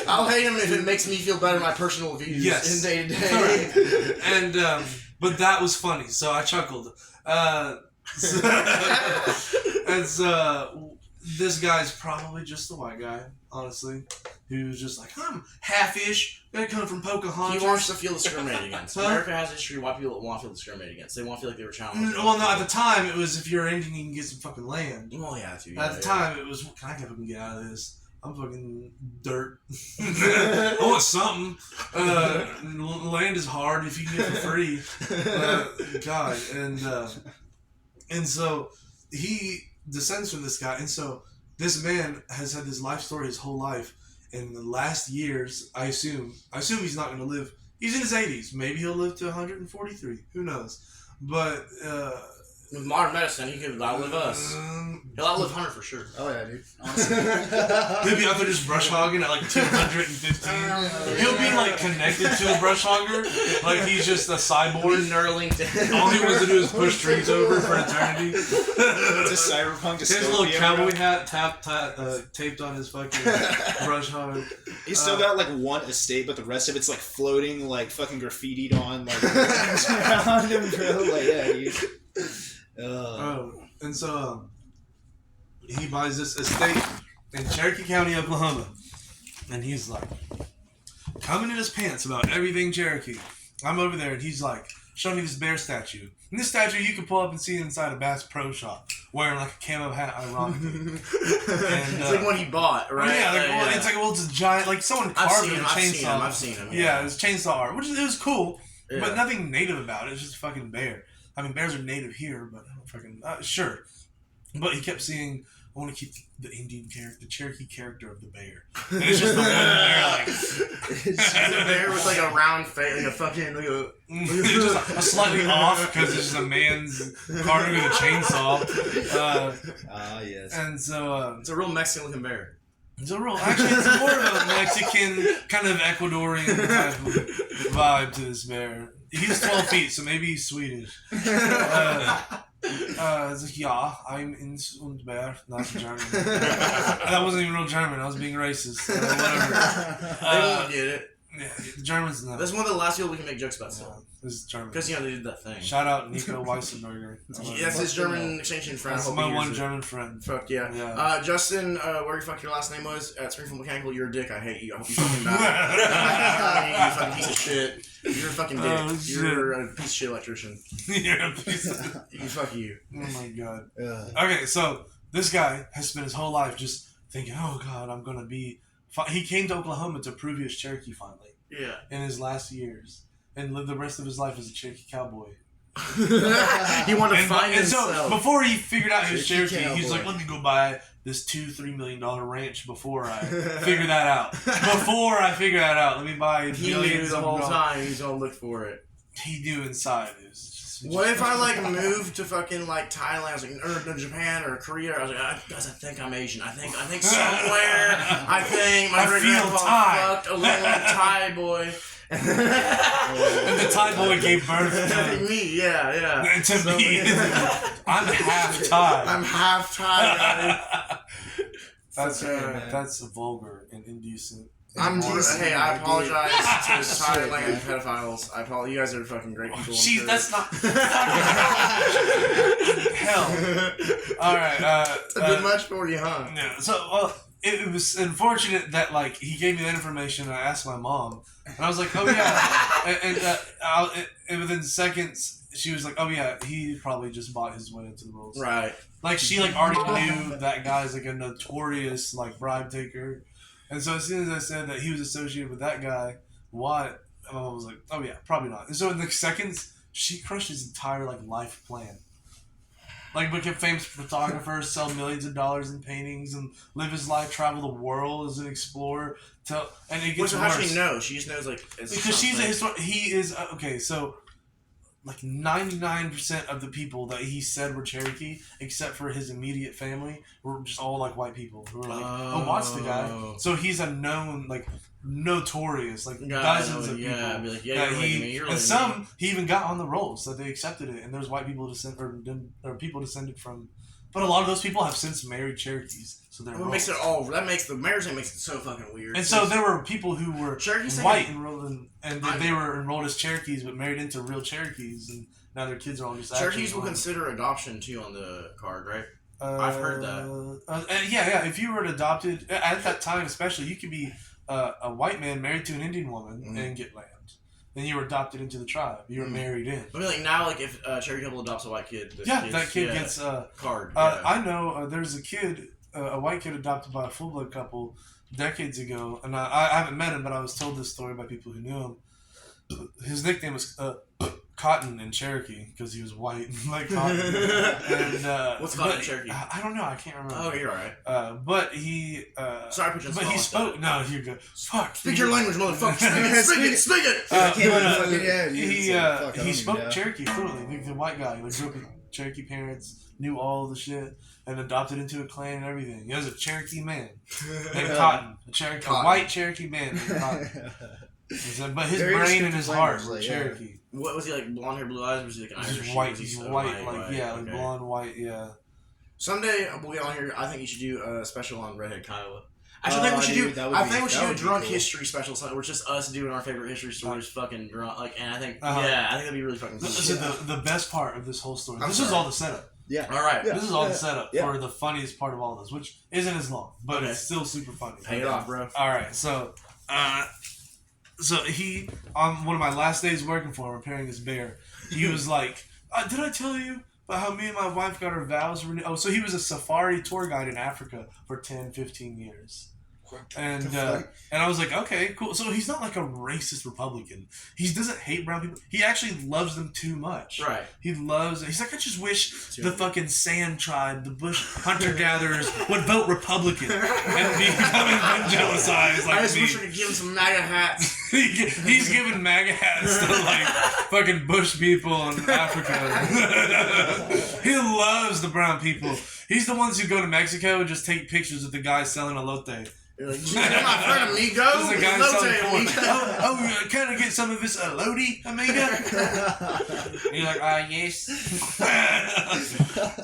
I'll hate him if it makes me feel better my personal views in day to day. And but that was funny, so I chuckled. And so this guy's probably just the white guy, honestly, who's just like, I'm half-ish, gonna come from Pocahontas. He wants to feel discriminated against. America has a history of white people that want to feel discriminated against. They want to feel like they were challenged. Well, no, at the time, it was if you're Indian, you can get some fucking land. Well, yeah, too. At the time, it was, can I fucking get out of this? I'm fucking dirt. I want something. Land is hard if you can get it for free. God. And so he descends from this guy. And so this man has had this life story his whole life. In the last years, I assume he's not going to live. He's in his 80s. Maybe he'll live to 143. Who knows? But with modern medicine, he could outlive us. He'll outlive Hunter for sure. Oh yeah, dude. Honestly. He'll be out there just brush hogging at like 215. He'll be like connected to a brush hogger, like he's just a cyborg. Neuralinked. All he wants to do is push trees over for eternity. Just cyberpunk. His little cowboy hat taped on his fucking brush hog. He's still got like one estate, but the rest of it's like floating, like fucking graffitied on, like around him, bro. Like And so he buys this estate in Cherokee County, Oklahoma, and he's like coming in his pants about everything Cherokee. I'm over there, and he's like showing me this bear statue. And this statue you can pull up and see inside a Bass Pro Shop, wearing like a camo hat, ironically. And, it's like what he bought, right? Yeah, it's a giant, like someone carved it with a chainsaw. I've seen him. Yeah, it was chainsaw art, which it was cool, yeah. But nothing native about it. It's just a fucking bear. I mean, bears are native here, but I don't fucking sure. But he kept seeing, I want to keep the Indian character, the Cherokee character of the bear. And it's just the one bear, like it's a bear with like a round face, like a fucking just a slightly off because it's just a man's carving with a chainsaw. yes. And so it's a real Mexican looking bear. It's more of a Mexican kind of Ecuadorian type of vibe to this bear. He's 12 feet, so maybe he's Swedish. It's like, yeah, I'm in Sundberg, not German. That wasn't even real German, I was being racist. Whatever. They won't get it. Yeah, the Germans know. That's one of the last people we can make jokes about still. This is German. Because, they did that thing. Shout out Nico Weissenberger. That's his German exchange friend. That's my one German friend. Fuck yeah. Justin, where your fuck your last name was? At Springfield Mechanical, you're a dick. I hate you. I hope you fucking die. You fucking piece of shit. You're a fucking dick. You're a piece of shit electrician. You're a piece of fuck you. Oh my god. Okay, so this guy has spent his whole life just thinking, oh god, I'm gonna be... He came to Oklahoma to prove he was Cherokee finally. Yeah. In his last years. And lived the rest of his life as a Cherokee cowboy. He wanted to find himself. So, before he figured out he was Cherokee, he's like, let me go buy this $2-3 million ranch before I figure that out. Let me buy he knew the whole time he's gonna look for it. He knew inside. What if I moved to fucking Thailand, I was or Japan or Korea? I was like, guys, I think I'm Asian. I think somewhere. I think my great grandpa fucked a little Thai boy. And the Thai boy gave birth to me. Yeah. And to me, I'm half Thai. I'm half Thai. That's vulgar and indecent. Hey, I apologize to Thailand pedophiles. I apologize. You guys are fucking great people. Gee, that's not. Hell. All right. It's a bit much for you, huh? Yeah. So, it was unfortunate that he gave me that information. And I asked my mom, and I was like, "Oh yeah," and within seconds, she was like, "Oh yeah, he probably just bought his way into the rules." Right. She already knew that guy's a notorious bribe taker. And so as soon as I said that he was associated with that guy, what? I was like, oh yeah, probably not. And so in the seconds, she crushed his entire life plan. Become famous photographer, sell millions of dollars in paintings, and live his life, travel the world as an explorer. And it gets worse. How she knows? She just knows because she's a historian. He is okay. So 99% of the people that he said were Cherokee, except for his immediate family, were just all white people who were oh, what's the guy? So he's a known, notorious, dozens of people. Yeah, be you're and some he even got on the rolls that they accepted it, and there's white people or people descended from. But a lot of those people have since married Cherokees, so they're that makes the marriage thing makes it so fucking weird. And so there were people who were Cherokees white enrolled and they were enrolled as Cherokees, but married into real Cherokees, and now their kids are all just Cherokees will consider adoption too on the card, right? I've heard that. Yeah. If you were adopted at that time, especially, you could be a white man married to an Indian woman and get land. Then you were adopted into the tribe. You were married in. I mean, like now, like if a Cherokee couple adopts a white kid, that kid gets a card. I know there's a kid, a white kid adopted by a full blood couple decades ago, and I haven't met him, but I was told this story by people who knew him. His nickname was Cotton in Cherokee because he was white, like cotton. And what's Cotton in Cherokee? I don't know. I can't remember. Oh, you're alright. But he. Sorry, put you on but he spoke. No, you're good. Fuck. Speak your language, motherfucker. Speak it. He spoke Cherokee fluently. The white guy, like grew up with Cherokee parents, knew all the shit, and adopted into a clan and everything. He was a Cherokee man named Cotton, a white Cherokee man named Cotton. But his brain and his heart were Cherokee. What was he like? Blonde hair, blue eyes, or was he like an Irish? He's white. He's white, like blonde, white, yeah. Someday we'll get on here. I think you should do a special on Redhead Kiowa. Actually, I think we should do a drunk history special, where it's just us doing our favorite history stories, fucking drunk. Like, and I think I think that'd be really fucking cool. This is the best part of this whole story. This is all the setup. Yeah. All right. This is all the setup for the funniest part of all this, which isn't as long, but it's still super funny. Pay it off, bro. All right, so he, on one of my last days working for him, repairing his bear, he was like, did I tell you about how me and my wife got our vows renewed? Oh, so he was a safari tour guide in Africa for 10, 15 years. And I was like, okay, cool. So he's not like a racist Republican. He doesn't hate brown people. He actually loves them too much. Right. He's like, I just wish the fucking Sand tribe, the Bush hunter-gatherers, would vote Republican and become evangelized like I just me. wish we could give him some MAGA hats. He's giving MAGA hats to like fucking Bush people in Africa. He loves the brown people. He's the ones who go to Mexico and just take pictures of the guy selling elote. You're like, my friend amigo. This is a guy selling corn. Amigo. Can I get some of this elote, amigo? And you're like, yes.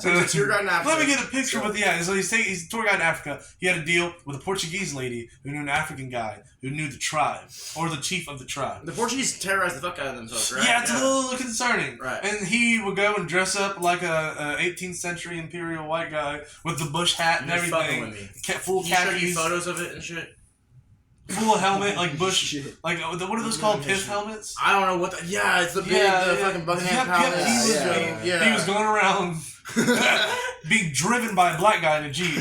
So he's a tour guide in Africa. Let me get a picture with So he's a tour guide in Africa. He had a deal with a Portuguese lady who knew an African guy who knew the tribe or the chief of the tribe. The Portuguese terrorized the fuck out of themselves, right? Yeah, it's a little concerning. Right. And he would go and dress up like a 18th century imperial white guy with the bush hat and everything. Full khakis. Show you photos of it and shit. Full helmet, like bush, like what are those called? Pith helmets? I don't know what. It's the big, fucking Buckingham Palace. He was going around being driven by a black guy in a Jeep,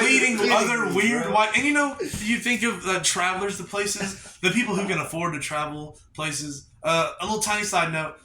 leading other weird white. And you think of travelers to places, the people who can afford to travel places. A little tiny side note.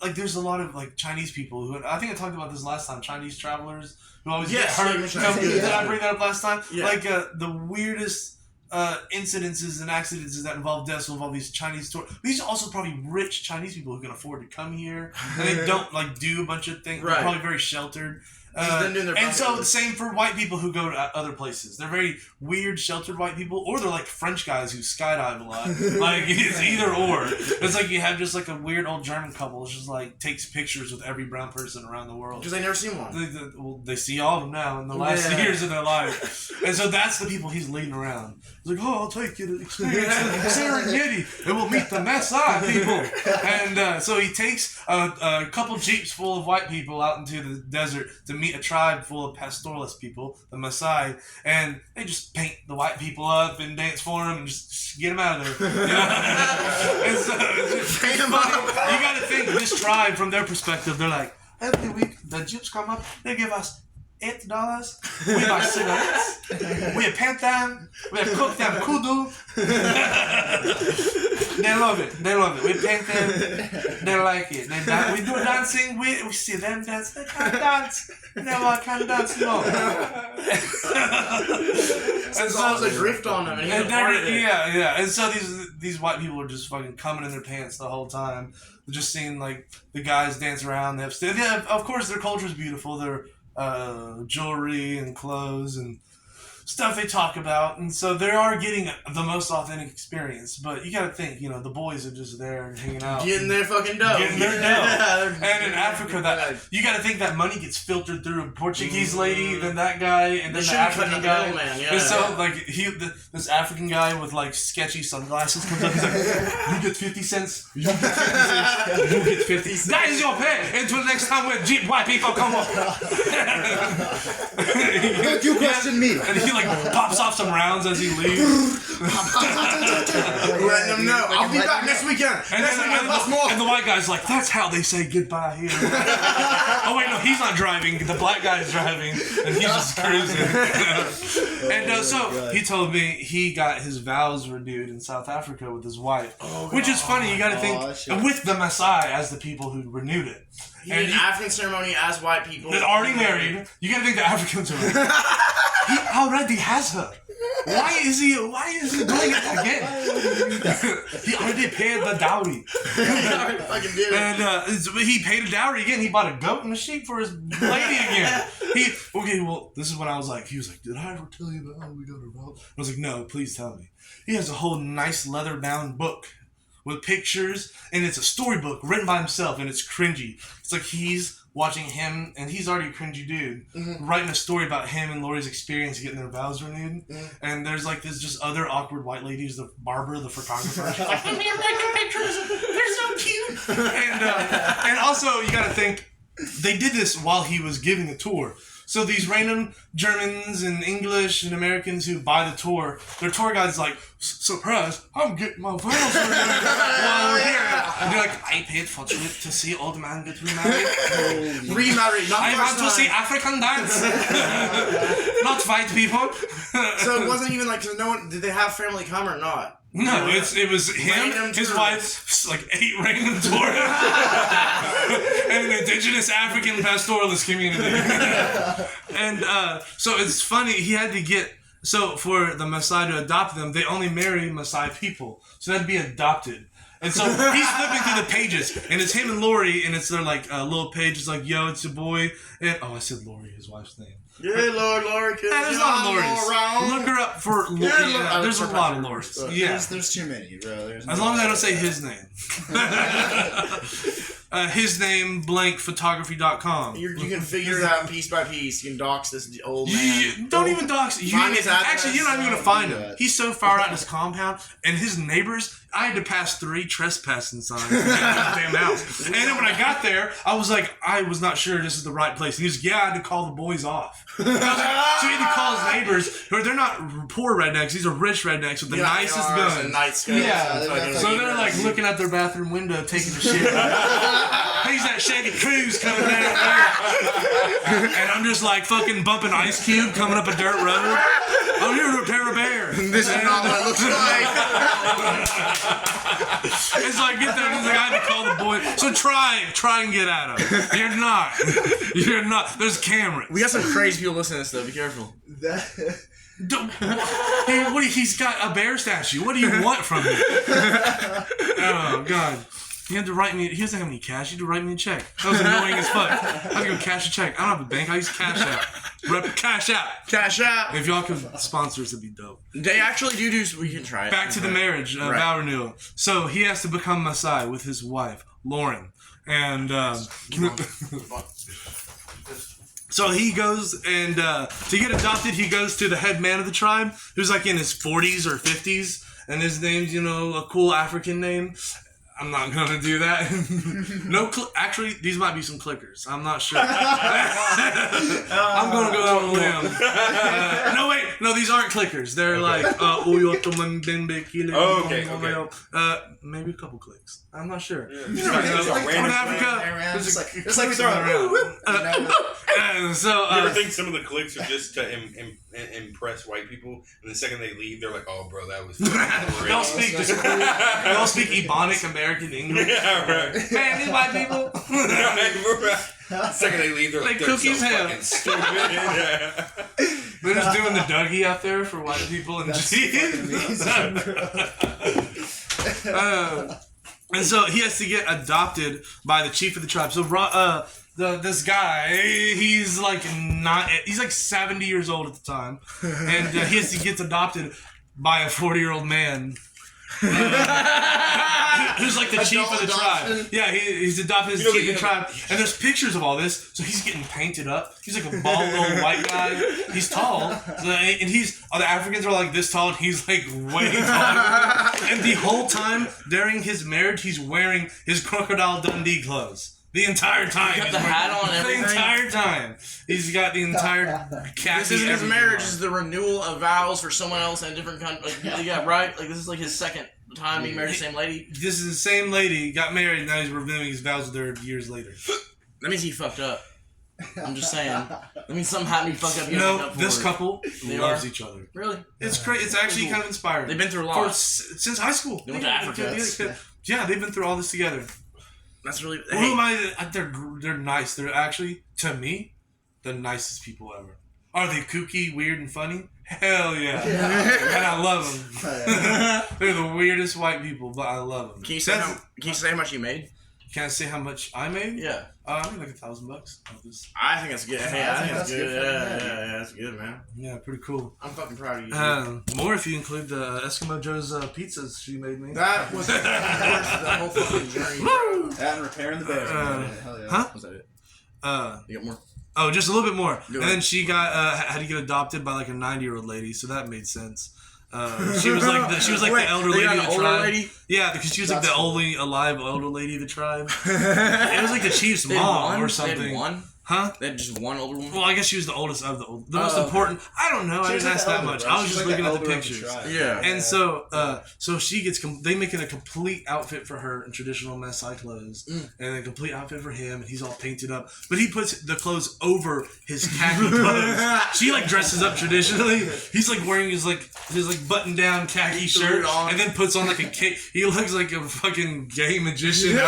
Like there's a lot of like Chinese people who, I think I talked about this last time, Chinese travelers who always get hurt. Did I bring that up last time? Yeah. Like the weirdest incidences and accidents that involve deaths will involve these Chinese tourists. These are also probably rich Chinese people who can afford to come here and they don't like do a bunch of things. Right. They're probably very sheltered. And so the same for white people who go to other places. They're very weird, sheltered white people, or they're like French guys who skydive a lot. Like it's either or. It's like you have just like a weird old German couple who just like takes pictures with every brown person around the world because they never seen one. They see all of them now in the last years of their life, and so that's the people he's leading around. He's like, I'll take you to experience the Serengeti, and we'll meet the Maasai people. And so he takes a couple jeeps full of white people out into the desert to meet a tribe full of pastoralist people, the Maasai, and they just paint the white people up and dance for them and just get them out of there. And so it's funny. You got to think this tribe from their perspective. They're like, every week the Jews come up, they give us $8. We buy cigarettes. We paint them. We cook them kudu. They love it. We paint them. They like it. We do dancing. We see them dance. They can't dance. Never can dance. No. And so there's a drift on them, and he's a part of it. Yeah. And so these white people are just fucking coming in their pants the whole time. They're just seeing like the guys dance around. They have of course their culture is beautiful. Their jewelry and clothes and stuff they talk about, and so they are getting the most authentic experience. But you got to think, the boys are just there and hanging out, getting their fucking dough, And in Africa, that you got to think that money gets filtered through a Portuguese lady, then that guy, and then the African guy. And so this African guy with like sketchy sunglasses comes up. He's like, "You get 50 cents. You get 50 cents. You get 50 cents. That is your pay. Until next time, when white people come up." Don't you question me. And he like pops off some rounds as he leaves. Letting them know, I'll be back next weekend. And the white guy's like, "That's how they say goodbye here." Oh wait, no, he's not driving. The black guy's driving, and he's just cruising. So he told me he got his vows renewed in South Africa with his wife, which is funny. You got to think with the Maasai as the people who renewed it. He did an African ceremony as white people. They're already married. You gotta think the Africans are like, he already has her. Why is he doing it again? He already paid the dowry. And he paid a dowry again. He bought a goat and a sheep for his lady again. This is when I was like, he was like, "Did I ever tell you about how we got our vows?" I was like, "No, please tell me." He has a whole nice leather-bound book with pictures, and it's a storybook written by himself, and it's cringy. It's like he's watching him, and he's already a cringy dude, writing a story about him and Lori's experience getting their vows renewed. And there's like this just other awkward white lady who's the barber, the photographer. She's like, "I'm here making pictures. They're so cute." And also, you gotta think, they did this while he was giving the tour. So these random Germans and English and Americans who buy the tour, their tour guide's like, "Surprise, I'm getting my vows renewed while we're here." And they're like, "I paid for trip to see old man get remarried." I want to see African dance. Not white people. So it wasn't even like, no one, did they have family come or not? No, it was him, his wife, like 8 random tourists, and an indigenous African pastoralist community. And so it's funny, he had to get, so for the Maasai to adopt them, they only marry Maasai people. So they'd be adopted. And so he's flipping through the pages, and it's him and Lori, and it's their like little page. It's like, "Yo, it's your boy." And I said Lori, his wife's name. Yeah, Lori. There's a lot of Loris. Look her up for Lori. Yeah, there's a lot of Loris. Yeah, there's too many, bro. As long as I don't say his name. His name, photography.com. You can figure it out piece by piece. You can dox this old man. Don't even dox. Find his address. Actually, you're not even going to find him. He's so far out in his compound, and his neighbors, I had to pass 3 trespassing signs to get to his damn house. And then when I got there, I was like, I was not sure this is the right place. And he was like, "Yeah, I had to call the boys off." So he had to call his neighbors, who they're not poor rednecks, these are rich rednecks with the nicest guns. Yeah. So they're like looking out their bathroom window, taking a shit. He's that Chevy Cruise coming down there. And I'm just like fucking bumping Ice Cube coming up a dirt road. I'm here to repair a bear. This is not what it looks like. It's like, get there, and he's like, "I had to call the boy." So try and get at him. You're not. There's cameras. We got some crazy people listening to this, though. Be careful. He's got a bear statue. What do you want from me? Oh, God. He had to write me. He doesn't have any cash. He had to write me a check. That was annoying as fuck. I had to go cash a check. I don't have a bank. I use Cash App. Cash App. If y'all could sponsor us, it'd be dope. They actually do. We can try it. Back to the marriage vow renewal. So he has to become Maasai with his wife, Lauren, and so he goes and to get adopted, he goes to the head man of the tribe, who's like in his 40s or 50s, and his name's a cool African name. I'm not gonna do that. Actually, these might be some clickers. I'm not sure. I'm gonna go out on a limb. No, these aren't clickers. They're like okay. Maybe a couple clicks. I'm not sure. Yeah. From Africa, it's like we throw around. So you ever think some of the clicks are just to impress white people, and the second they leave, they're like, "Oh, bro, that was." They all speak Ebonic American English. Yeah, right. Man, these white people. The second they leave, they're like, "They're so fucking stupid." They're just doing the Dougie out there for white people and cheese. And so he has to get adopted by the chief of the tribe. So this guy, he's like 70 years old at the time, and he gets adopted by a 40-year-old man. Who's like the chief of the tribe. Yeah, he's adopted as the chief of the tribe. And there's pictures of all this. So he's getting painted up. He's like a bald old white guy. He's tall. And the Africans are like this tall, and he's like way taller. And the whole time during his marriage, he's wearing his Crocodile Dundee clothes. The entire time. He's got the hat on and everything. The entire time. He's got the entire khaki. This isn't his marriage. This is the renewal of vows for someone else in a different country. Like, yeah, right? Like, this is like his second time he married the same lady. This is the same lady. Got married, and now he's renewing his vows with her years later. That means he fucked up. I'm just saying. That means something happened. He fucked up. No, this couple loves each other. Really? It's great. It's actually kind of inspiring. They've been through a lot. Since high school. They went to Africa. Yeah, they've been through all this together. That's really... Who am I? They're nice. They're actually, to me, the nicest people ever. Are they kooky, weird, and funny? Hell yeah. And I love them. They're the weirdest white people, but I love them. Can you say how much you made? Can I say how much I made? Yeah. I made like $1,000. I think that's good. Hey, I think that's good. Yeah, that's good, man. Yeah, pretty cool. I'm fucking proud of you. More if you include the Eskimo Joe's pizzas she made me. That was the whole fucking journey. That and repairing the bed. Hell yeah. Huh? Was that it? You got more? Oh, just a little bit more. And then she got had to get adopted by like a 90-year-old lady, so that made sense. She was like the elder lady of the tribe. Lady? Yeah, because she was like the only alive elder lady of the tribe. It was like the chief's mom or something. They had one? Huh? They had just one older woman? Well, I guess she was the oldest of the most important. I don't know. I didn't ask that much. I was just looking at the pictures. Yeah. And so she gets they make it a complete outfit for her in traditional Maasai clothes, and a complete outfit for him, and he's all painted up. But he puts the clothes over his khaki clothes. She like dresses up traditionally. He's like wearing his button down khaki shirt, and then puts on like a cape. He looks like a fucking gay magician.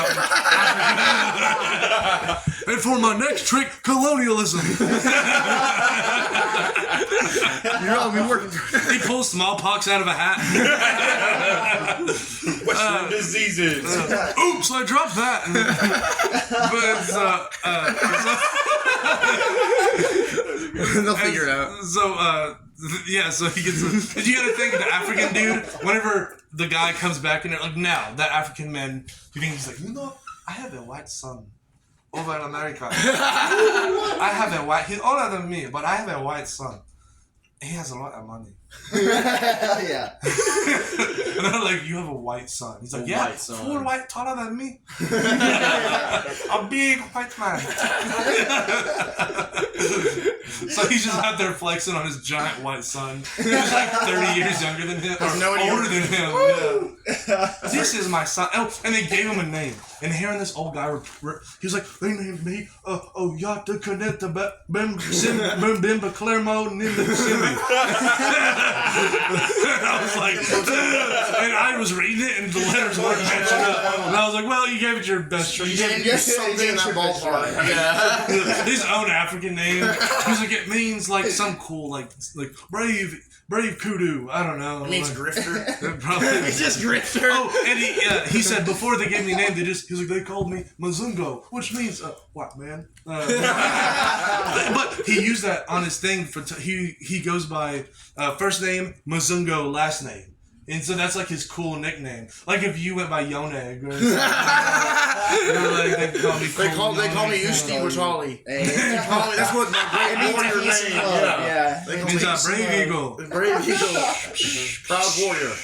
And for my next trick, colonialism. You're all been working. He pulls smallpox out of a hat. Western diseases. Oops, I dropped that. They'll figure it out. So he gets. You gotta think the African dude. Whenever the guy comes back and they're like, now that African man, you think he's like, I have a white son. Over in America. I have a white... He's older than me, but I have a white son. He has a lot of money. Yeah. And they're like, you have a white son. He's like, yeah, full white, taller than me. A big white man. So he's just out there flexing on his giant white son. He's like 30 years younger than him. Or older than him. Yeah. This is my son. Oh, and they gave him a name. And hearing this old guy, he was like, they named me Yata Caneta Bimba Clermont Nimba. I was like, and I was reading it, and the letters weren't matching up. And I was like, well, you gave it your best try. You gave something in that ballpark. Yeah. His own African name. He's like, it means like some cool, like brave kudu. I don't know. It means grifter. Probably. It's just grifter. Oh, and he said before they gave me a name, he was like, they called me Mazungo, which means what, man? But he used that on his thing he goes by first name Mazungo, last name. And so that's like his cool nickname. Like if you went by Yoneg or something. They call me They call me Usti Watali. That's what my great warrior name. Yeah. It means Brave Eagle. Brave Eagle. Proud warrior.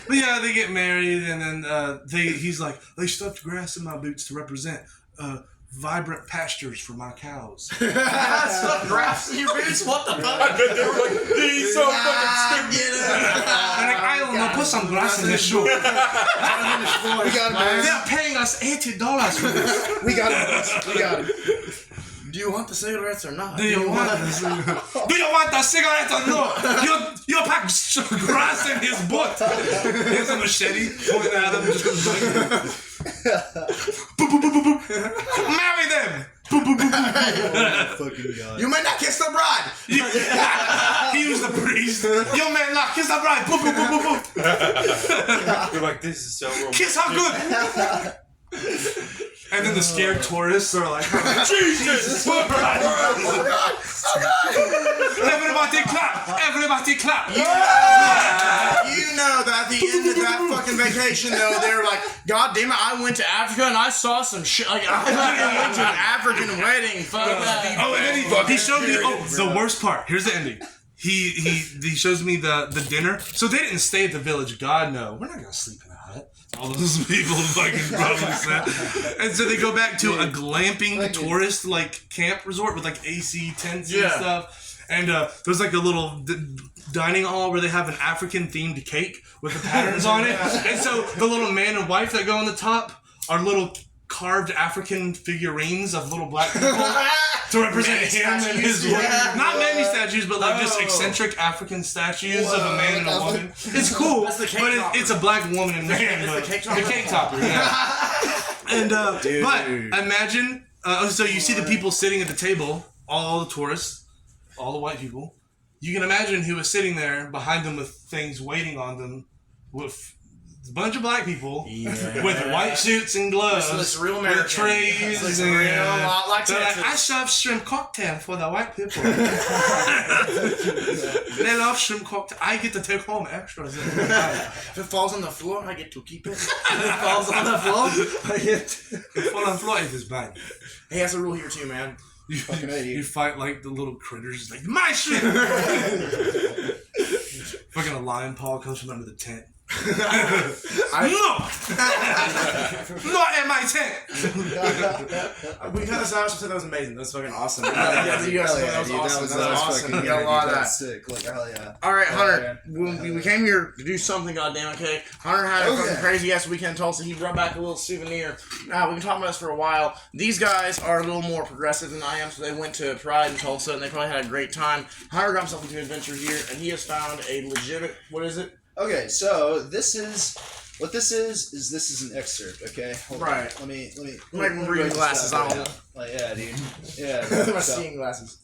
But yeah, they get married, and then he's like, they stuffed grass in my boots to represent vibrant pastures for my cows. Stuffed grass in your boots? What the fuck? I bet they were like, he's so fucking stupid. I'm like, I don't know, put some grass in this shoe. We got him, man. They're paying us $80 for this. We got him. Do you want the cigarettes or not? Do you want the cigarettes or no? You pack grass in his butt. Here's a machete pointing at him. Boop, boop, boop, boop, boop. Marry them. Boop, boop, boop, boop. Fucking God. You may not kiss the bride. He was the priest. You may not kiss the bride. Boop, boop, boop, boop, boop. You're like, this is so romantic. Kiss her good. And then the scared tourists are like, Jesus! Everybody clap! You know that at the end of that fucking vacation, though, they were like, God damn it, I went to Africa and I saw some shit. Like, I fucking went to an African wedding. Fuck that. Oh, and then he showed me, the worst part. Here's the ending. He shows me the dinner. So they didn't stay at the village. God, no. We're not going to sleep in a hut. All those people fucking probably said. And so they go back to a glamping tourist, like, camp resort with, like, AC tents and stuff. And there's like a little dining hall where they have an African-themed cake with the patterns on it. And so the little man and wife that go on the top are little carved African figurines of little black people to represent him and his woman. Not many statues, but like just eccentric African statues of a man and a woman. It's cool, but it's a black woman and man. The cake topper, yeah. And but imagine, so you see the people sitting at the table, all the tourists. All the white people. You can imagine who was sitting there behind them with things waiting on them with a bunch of black people with white suits and gloves. It's real American. With trays. It's a lot like Texas. I serve shrimp cocktail for the white people. They love shrimp cocktail. I get to take home extras. If it falls on the floor, I get to keep it. If it falls on the floor, I get to... If it falls on the floor, it is mine. Hey, that's a rule here too, man. You fight like the little critters, like my shit. Fucking a lion paw comes from under the tent. No, not in my tent. We cut this out. She said that was amazing. That's fucking awesome. That was awesome. That was awesome. You got a lot of that. Sick. Like, hell yeah. All right, Hunter. We came here to do something. Goddamn, okay. Hunter had a fucking crazy ass weekend in Tulsa. He brought back a little souvenir. Now we've been talking about this for a while. These guys are a little more progressive than I am, so they went to Pride in Tulsa and they probably had a great time. Hunter got himself into an adventure here, and he has found a legitimate. What is it? Okay, so this is an excerpt. Okay, hold on. Let me. My reading glasses on. Like, yeah, dude. Yeah. My seeing glasses.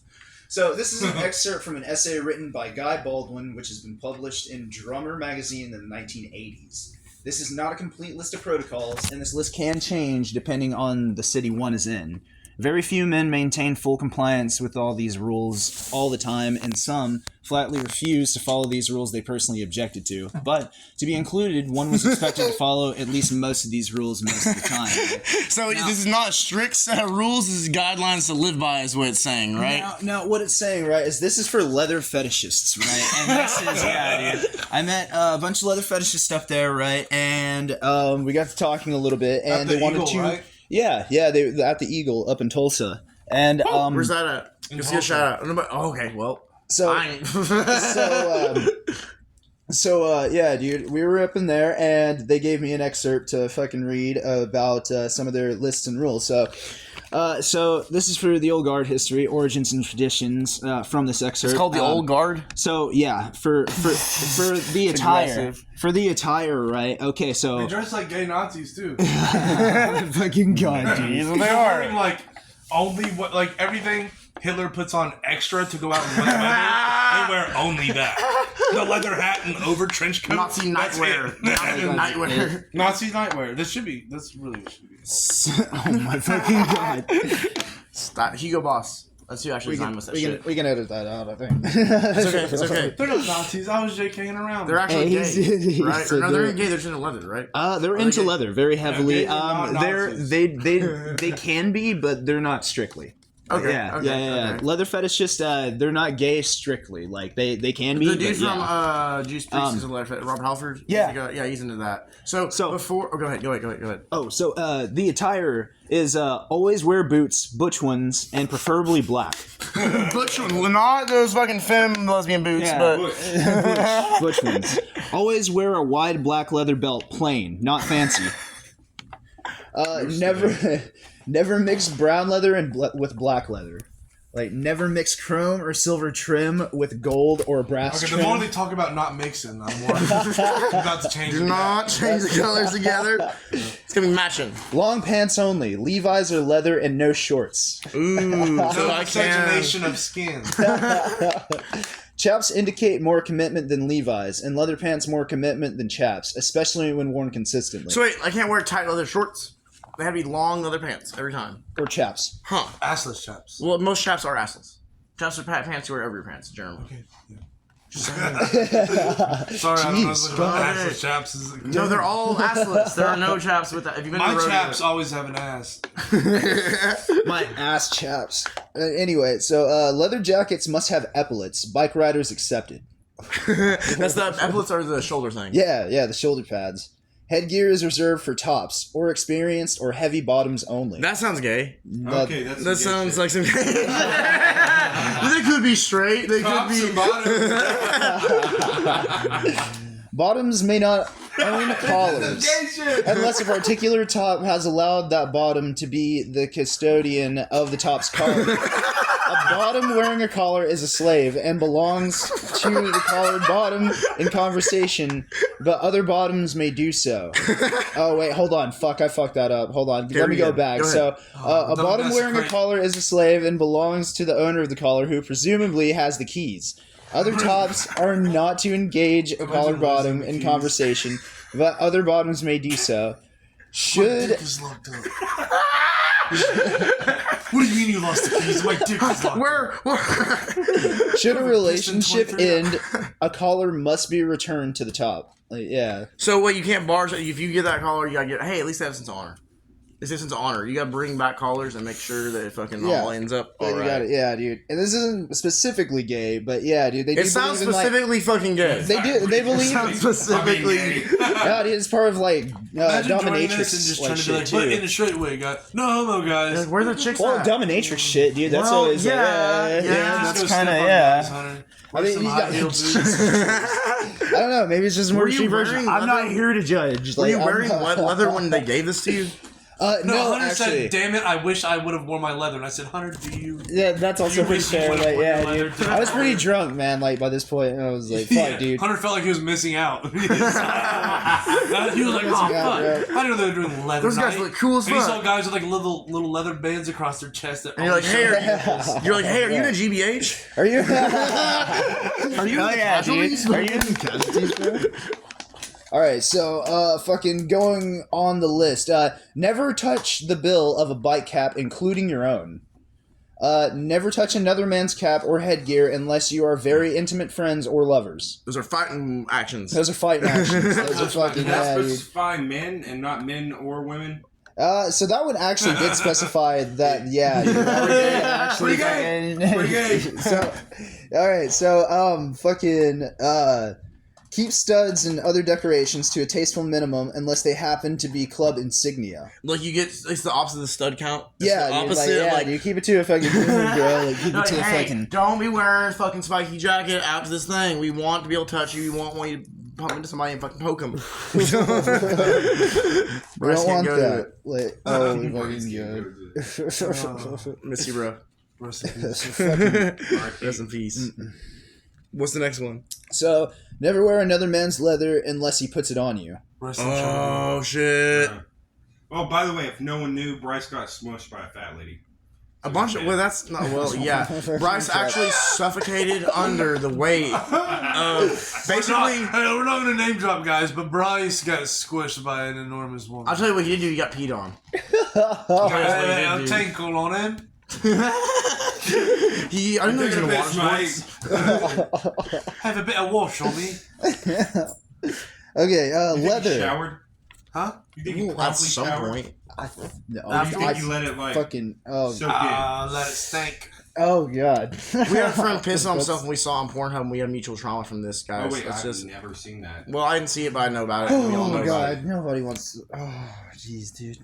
So this is an excerpt from an essay written by Guy Baldwin, which has been published in Drummer magazine in the 1980s. This is not a complete list of protocols, and this list can change depending on the city one is in. Very few men maintain full compliance with all these rules all the time, and some flatly refuse to follow these rules they personally objected to. But to be included, one was expected to follow at least most of these rules most of the time. So now, this is not a strict set of rules, this is guidelines to live by is what it's saying, right? Now what it's saying, right, is this is for leather fetishists, right? And this is, yeah, dude. I met a bunch of leather fetishist stuff there, right? And we got to talking a little bit, and they wanted to... Right? Yeah, they at the Eagle up in Tulsa, and where's that at? Let's get a shout out. Oh, okay, well, yeah, dude, we were up in there, and they gave me an excerpt to fucking read about some of their lists and rules. So this is for the Old Guard history, origins and traditions from this excerpt. It's called the Old Guard. So yeah, for the attire. For the attire, right? Okay, so they dress like gay Nazis too. Fucking god, dude. They are wearing like only what, like everything Hitler puts on extra to go out in wet weather. They wear only that. The leather hat and over trench coat. Nazi nightwear. Nazi nightwear. That's really what should be. Oh my fucking god. Stop. Hugo Boss. That's who actually designed that shit. We can edit that out, I think. It's okay. They're not Nazis. I was JKing around. They're actually gay, right? So no, they're gay. They're into leather, right? They're into leather very heavily. Yeah, they can be, but they're not strictly. Okay. Yeah. Leather fetishists, they're not gay strictly. Like they can be. The dude from Juice Priest is a leather fetish. Robert Halford. Yeah, he's into that. So before, go ahead. Oh, so the attire is always wear boots, butch ones, and preferably black. Butch ones, not those fucking femme lesbian boots, but butch ones. Always wear a wide black leather belt, plain, not fancy. Never mix brown leather with black leather. Like, never mix chrome or silver trim with gold or brass trim. The more they talk about not mixing, I'm more about to change it. Do not change the colors together. It's going to be matching. Long pants only. Levi's are leather and no shorts. Ooh. Miscegenation of skin. Chaps indicate more commitment than Levi's, and leather pants more commitment than chaps, especially when worn consistently. So wait, I can't wear tight leather shorts? They have to be long leather pants every time. Or chaps. Huh. Assless chaps. Well, most chaps are assless. Chaps are pants you wear over your pants, generally. Okay. Yeah. Just saying. Sorry, I don't know. Jeez, Assless chaps is. No, they're all assless. There are no chaps with that. If you've been to My rodeo- chaps always have an ass. My ass chaps. Anyway, so leather jackets must have epaulets. Bike riders accepted. That's the epaulets are the shoulder thing. Yeah, the shoulder pads. Headgear is reserved for tops or experienced or heavy bottoms only. That sounds gay. Okay, that's That sounds like some. They could be straight. They Tops could and be. bottoms. Bottoms may not own collars unless a particular top has allowed that bottom to be the custodian of the top's collar. A bottom wearing a collar is a slave and belongs to the collared bottom in conversation, but other bottoms may do so. Oh, wait, hold on. Fuck, I fucked that up. Hold on. Let me go back. So, a bottom wearing a collar is a slave and belongs to the owner of the collar, who presumably has the keys. Other tops are not to engage a collared bottom in conversation, but other bottoms may do so. Should... What do you mean you lost the keys? My dick is locked. Where? Should a relationship end, a collar must be returned to the top. Yeah. So what? You can't bar. If you get that collar, you gotta get. Hey, at least they have a sense of honor. It's a sense of honor. You gotta bring back collars and make sure that it fucking all ends up all right. Got it. Yeah, dude. And this isn't specifically gay, but yeah, dude. They do It sounds believe in, specifically fucking gay. They do. They believe. Sounds specifically. Yeah, dude. It's part of like Imagine joining this and dominatrix just like trying to be shit like, too. but in a straight way, guy. No homo, guys. Where the chicks Well, at? dominatrix shit, dude. That's Well, always yeah. Just go That's kind of step on guys, Hunter. I mean, Some you high got- heel boots. I don't know. Maybe it's just more Were you cheap version. wearing I'm not leather? here to judge. Were Like, you I'm wearing not- leather when they gave this to you? No, Hunter actually. said, "Damn it! I wish I would have worn my leather." And I said, "Hunter, do you?" Yeah, that's also You pretty wish you fair. would've Like, worn yeah, your leather dude. to I was the pretty party. drunk, man. Like by this point, and I was like, "Fuck, Yeah, dude." Hunter felt like he was missing out. He was like, "Oh fuck!" I didn't know they were doing leather. Those guys night. look cool as And you fuck. saw guys with like little leather bands across their chest. That And you're like, hey, are you in a GBH? Are you? Are you in the casualties? Are you in casualties, bro? All right, so fucking going on the list. Never touch the bill of a bike cap, including your own. Never touch another man's cap or headgear unless you are very intimate friends or lovers. Those are fighting actions. Those are fighting actions. Those are fucking That's yeah, dude. specifying men and not men or women. So that one actually did specify that. Yeah, dude, that one did actually. Pretty gay. So, all right, so fucking keep studs and other decorations to a tasteful minimum unless they happen to be club insignia. Like you get, it's the opposite of the stud count. It's Yeah, the dude, opposite. like, you keep it to a fucking minimum, bro. Like keep it to a hey, fucking. don't be wearing a fucking spiky jacket out to this thing. We want to be able to touch you. We want you to bump into somebody and fucking poke them. We don't want that. Like, oh, we fucking good. Miss you, bro. Rest in peace. Rest in peace. What's the next one? So, never wear another man's leather unless he puts it on you. Rest in Oh shit! Oh, by the way, if no one knew, Bryce got smushed by a fat lady. A bunch of that's not yeah. Bryce actually suffocated under the weight of basically. We're not going to name drop guys, but Bryce got squished by an enormous woman. I'll tell you what he did do. He got peed on. Hey, I'll tinkle on him. I didn't know he was in Bitch, water mate. sports. Have a bit of wash on me. Okay, You think he leather. showered? Huh? You think he Ooh, at promptly some showered? point. No, Or you think I you let it like fucking soak in? Let it stink. oh god. We had a friend piss on himself when we saw on Pornhub, and we had mutual trauma from this guy. Oh wait, It's I've just never seen that. well, I didn't see it, but I know about it. We all know Oh about it. god, nobody wants. Oh jeez, dude.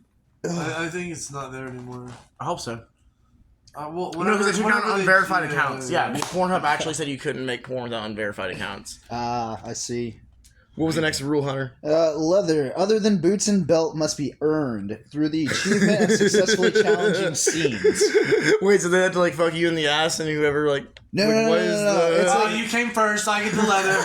I think it's not there anymore. I hope so. Well, No, because they took down whenever unverified they- accounts. Yeah, Pornhub actually said you couldn't make porn without unverified accounts. I see. What was the next rule, Hunter? Leather, other than boots and belt, must be earned through the achievement of successfully challenging scenes. Wait, so they had to like fuck you in the ass and whoever like. No, like, no, no, what no, is no, no. the- It's Oh, like- you came first. I get the leather.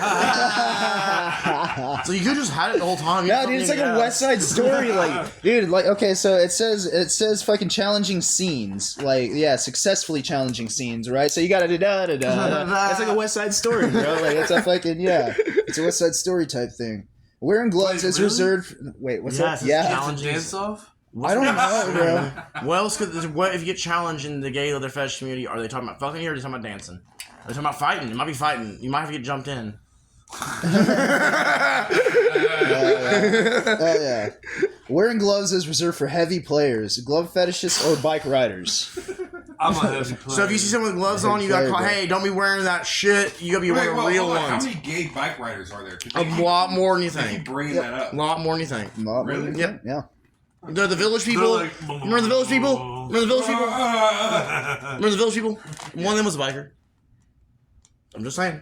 So you could just had it the whole time. No, dude, it's like a West Side Story, like, dude, like, okay, so it says fucking challenging scenes, like, yeah, successfully challenging scenes, right? So you gotta da-da-da-da. It's like a West Side Story, bro. Like, it's a fucking, yeah, it's a West Side Story type thing. Wearing gloves Wait, is really? reserved. Wait, what's Yeah, up? it's Yeah, challenging. Dance off? I don't know, bro. What else what if you get challenged in the gay leather fetish community? Are they talking about fucking here or are they talking about dancing? Are they talking about fighting? It might be fighting. You might have to get jumped in. Oh yeah. Wearing gloves is reserved for heavy players, glove fetishists, or bike riders. I'm a heavy player. So if you see someone with gloves on, you gotta call, hey, don't be wearing that shit. You gotta be wearing real ones. How many gay bike riders are there? A lot more than you They keep think. bringing that up. A lot more than you think. Really? Yep. Yeah. The village people. Like, Remember the village people? Remember the village people? Remember the village people? One of them was a biker. I'm just saying.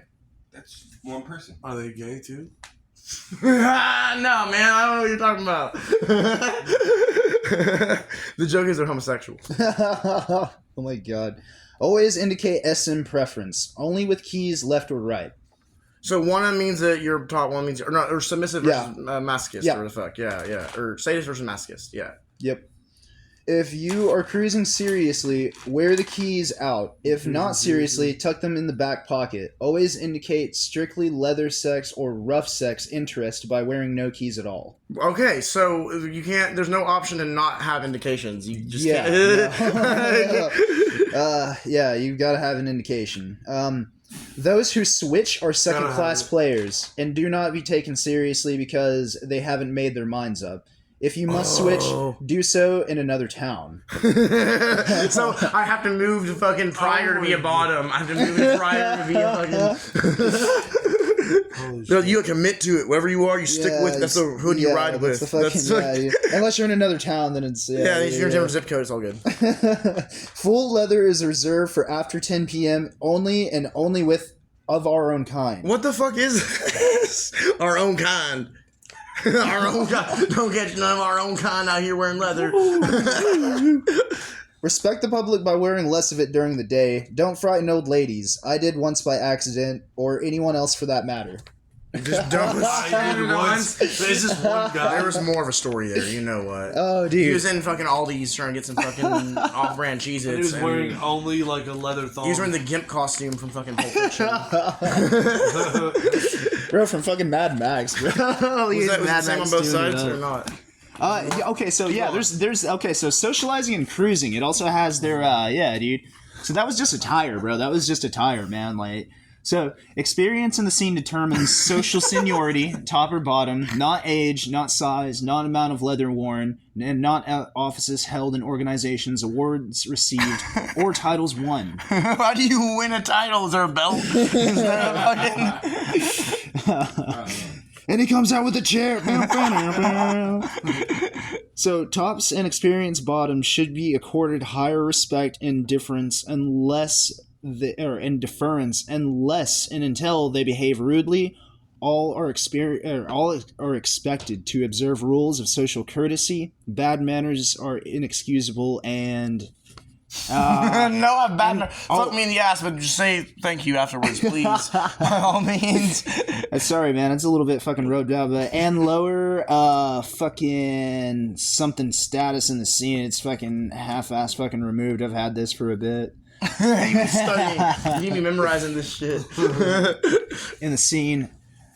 That's one person. Are they gay too? No, man, I don't know what you're talking about. The joke is they're homosexual. Oh my god. Always indicate SM preference, only with keys left or right. So one of them means that you're top, one means or submissive versus masochist, Yeah. or the fuck, yeah, or sadist versus masochist, yeah. Yep. If you are cruising seriously, wear the keys out. If not seriously, tuck them in the back pocket. Always indicate strictly leather sex or rough sex interest by wearing no keys at all. Okay, so you can't. There's no option to not have indications. You just Yeah. can't. Yeah, you've got to have an indication. Those who switch are second-class players and do not be taken seriously because they haven't made their minds up. If you must switch, do so in another town. So I have to move to fucking Pryor to be a bottom. I have to move to Pryor to be a fucking. No, you commit to it. Wherever you are, you stick with. That's the hood you ride with. Unless you're in another town, then it's if you're in a different zip code, it's all good. Full leather is reserved for after 10 p.m. only and only with of our own kind. What the fuck is this? Our own kind. Our own kind. Don't get none of our own kind out here wearing leather. Respect the public by wearing less of it during the day. Don't frighten old ladies. I did once by accident, or anyone else for that matter. Just don't. There's just one guy. There was more of a story there. You know what? Oh, dude. He was in fucking Aldi's trying to get some fucking off-brand Cheez-Its. He was wearing only like a leather thong. He was wearing the Gimp costume from fucking Pulp Fiction. Bro, from fucking Mad Max, bro. Was that the same on both sides or not? Okay, so yeah, there's okay, so socializing and cruising. It also has their dude. So that was just attire, bro. That was just attire, man. Like, so experience in the scene determines social seniority, top or bottom, not age, not size, not amount of leather worn, and not offices held in organizations, awards received, or titles won. How do you win a title? Is there a belt? Is there a fucking... And he comes out with a chair. So tops and experienced bottoms should be accorded higher respect and deference until they behave rudely. All are expected to observe rules of social courtesy. Bad manners are inexcusable and. No, I'm bad. Fuck me in the ass, but just say thank you afterwards, please. By all means. Sorry, man. It's a little bit fucking rubbed out, but and lower fucking something status in the scene. It's fucking half-ass fucking removed. I've had this for a bit. You've been studying. You've been memorizing this shit. In the scene,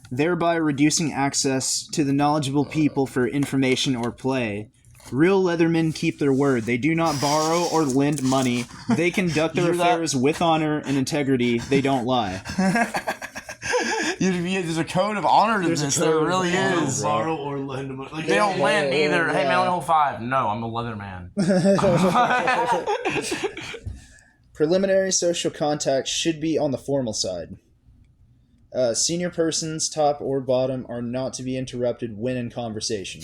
thereby reducing access to the knowledgeable people for information or play. Real Leathermen keep their word. They do not borrow or lend money. They conduct their affairs with honor and integrity. They don't lie. There's a code of honor to this. There really is. Don't borrow or lend money. Like, They don't lend either. Hey, man, only hold 5. No, I'm a leather man. Preliminary social contact should be on the formal side. Senior persons, top or bottom, are not to be interrupted when in conversation.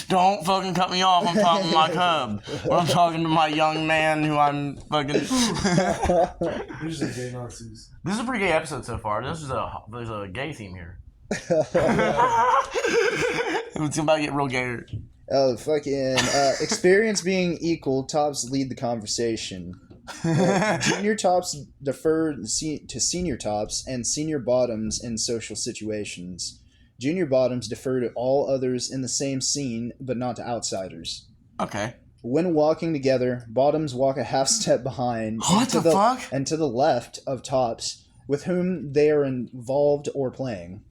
Don't fucking cut me off. I'm talking to my cub. Or I'm talking to my young man who I'm fucking... These are gay Nazis. This is a pretty gay episode so far. There's a gay theme here. It's about to get real gay. Oh, fucking... experience being equal, tops lead the conversation. Junior tops defer to senior tops and senior bottoms in social situations. Junior bottoms defer to all others in the same scene, but not to outsiders. Okay. When walking together, bottoms walk a half step behind What the fuck? and to the left of tops with whom they are involved or playing.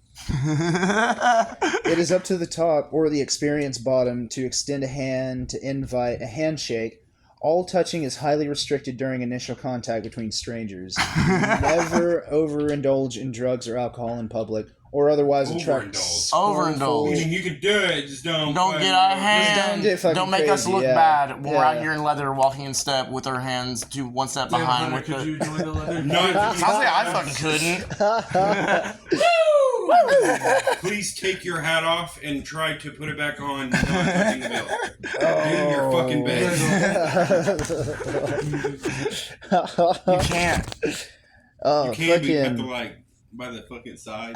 It is up to the top or the experienced bottom to extend a hand to invite a handshake. All touching is highly restricted during initial contact between strangers. Never overindulge in drugs or alcohol in public, or otherwise attract Overindulge. I mean, you can do it, just don't Get our hands. don't Make us crazy, look yeah. bad when we're out Yeah. here in leather, walking in step with our hands to one step Damn, behind. Hunter, could you join the leather? Not I fucking couldn't. Please take your hat off and try to put it back on, not touching the bill. Do your fucking best. You can't. Oh, You can't be at fucking. the by the fucking side.